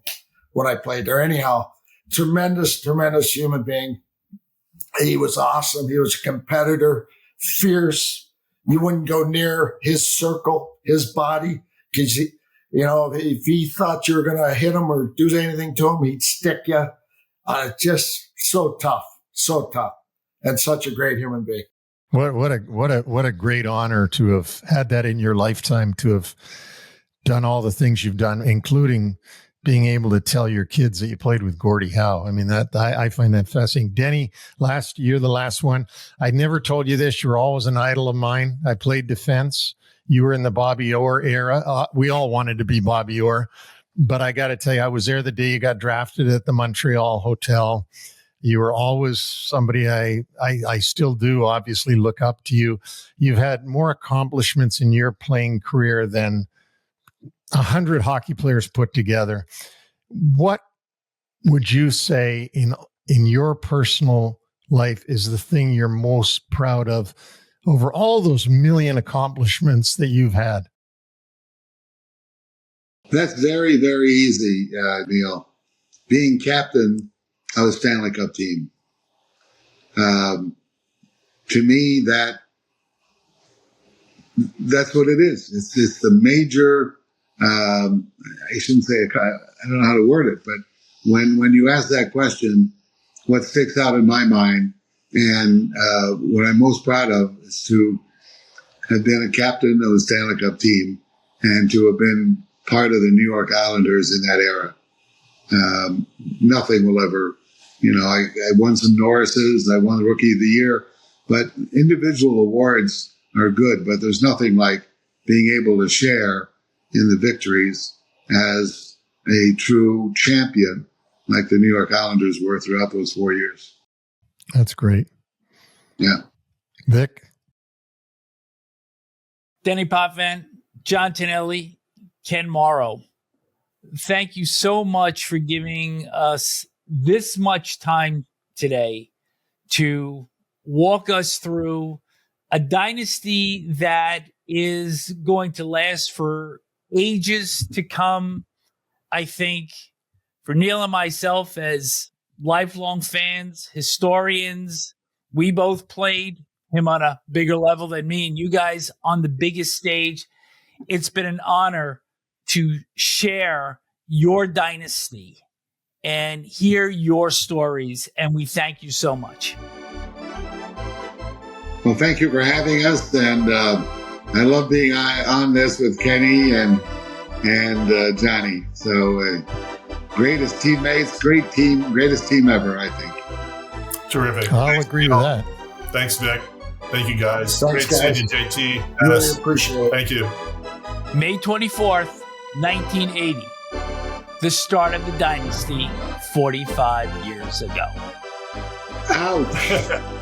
when I played there. Anyhow, tremendous human being. He was awesome. He was a competitor, fierce. You wouldn't go near his circle, his body, because if he thought you were going to hit him or do anything to him, he'd stick you. Just so tough, and such a great human being. What a great honor to have had that in your lifetime, to have done all the things you've done, including being able to tell your kids that you played with Gordie Howe. I mean, I find that fascinating. Denny, the last one. I never told you this. You were always an idol of mine. I played defense. You were in the Bobby Orr era. We all wanted to be Bobby Orr. But I got to tell you, I was there the day you got drafted at the Montreal Hotel. You were always somebody I still do obviously look up to you. You've had more accomplishments in your playing career than 100 hockey players put together. What would you say in your personal life is the thing you're most proud of over all those million accomplishments that you've had? That's very, very easy, Neil. Being captain of a Stanley Cup team. To me, that's what it is. It's the major, I shouldn't say, I don't know how to word it, but when you ask that question, what sticks out in my mind and what I'm most proud of is to have been a captain of a Stanley Cup team and to have been part of the New York Islanders in that era. Nothing will ever, I won some Norrises, I won the Rookie of the Year, but individual awards are good, but there's nothing like being able to share in the victories as a true champion like the New York Islanders were throughout those 4 years. That's great. Yeah. Vic? Denis Potvin, John Tonelli, Ken Morrow, thank you so much for giving us this much time today to walk us through a dynasty that is going to last for ages to come. I think for Neil and myself as lifelong fans, historians, we both played him on a bigger level than me and you guys on the biggest stage. It's been an honor to share your dynasty and hear your stories. And we thank you so much. Well, thank you for having us. And I love being on this with Kenny and Johnny. So greatest teammates, great team, greatest team ever, I think. Terrific. I'll agree with that. Thanks, Vic. Thank you, guys. Thanks, Great guys. seeing you, JT. Really Dennis. appreciate it. Thank you. May 24th, 1980, the start of the dynasty 45 years ago. Ouch.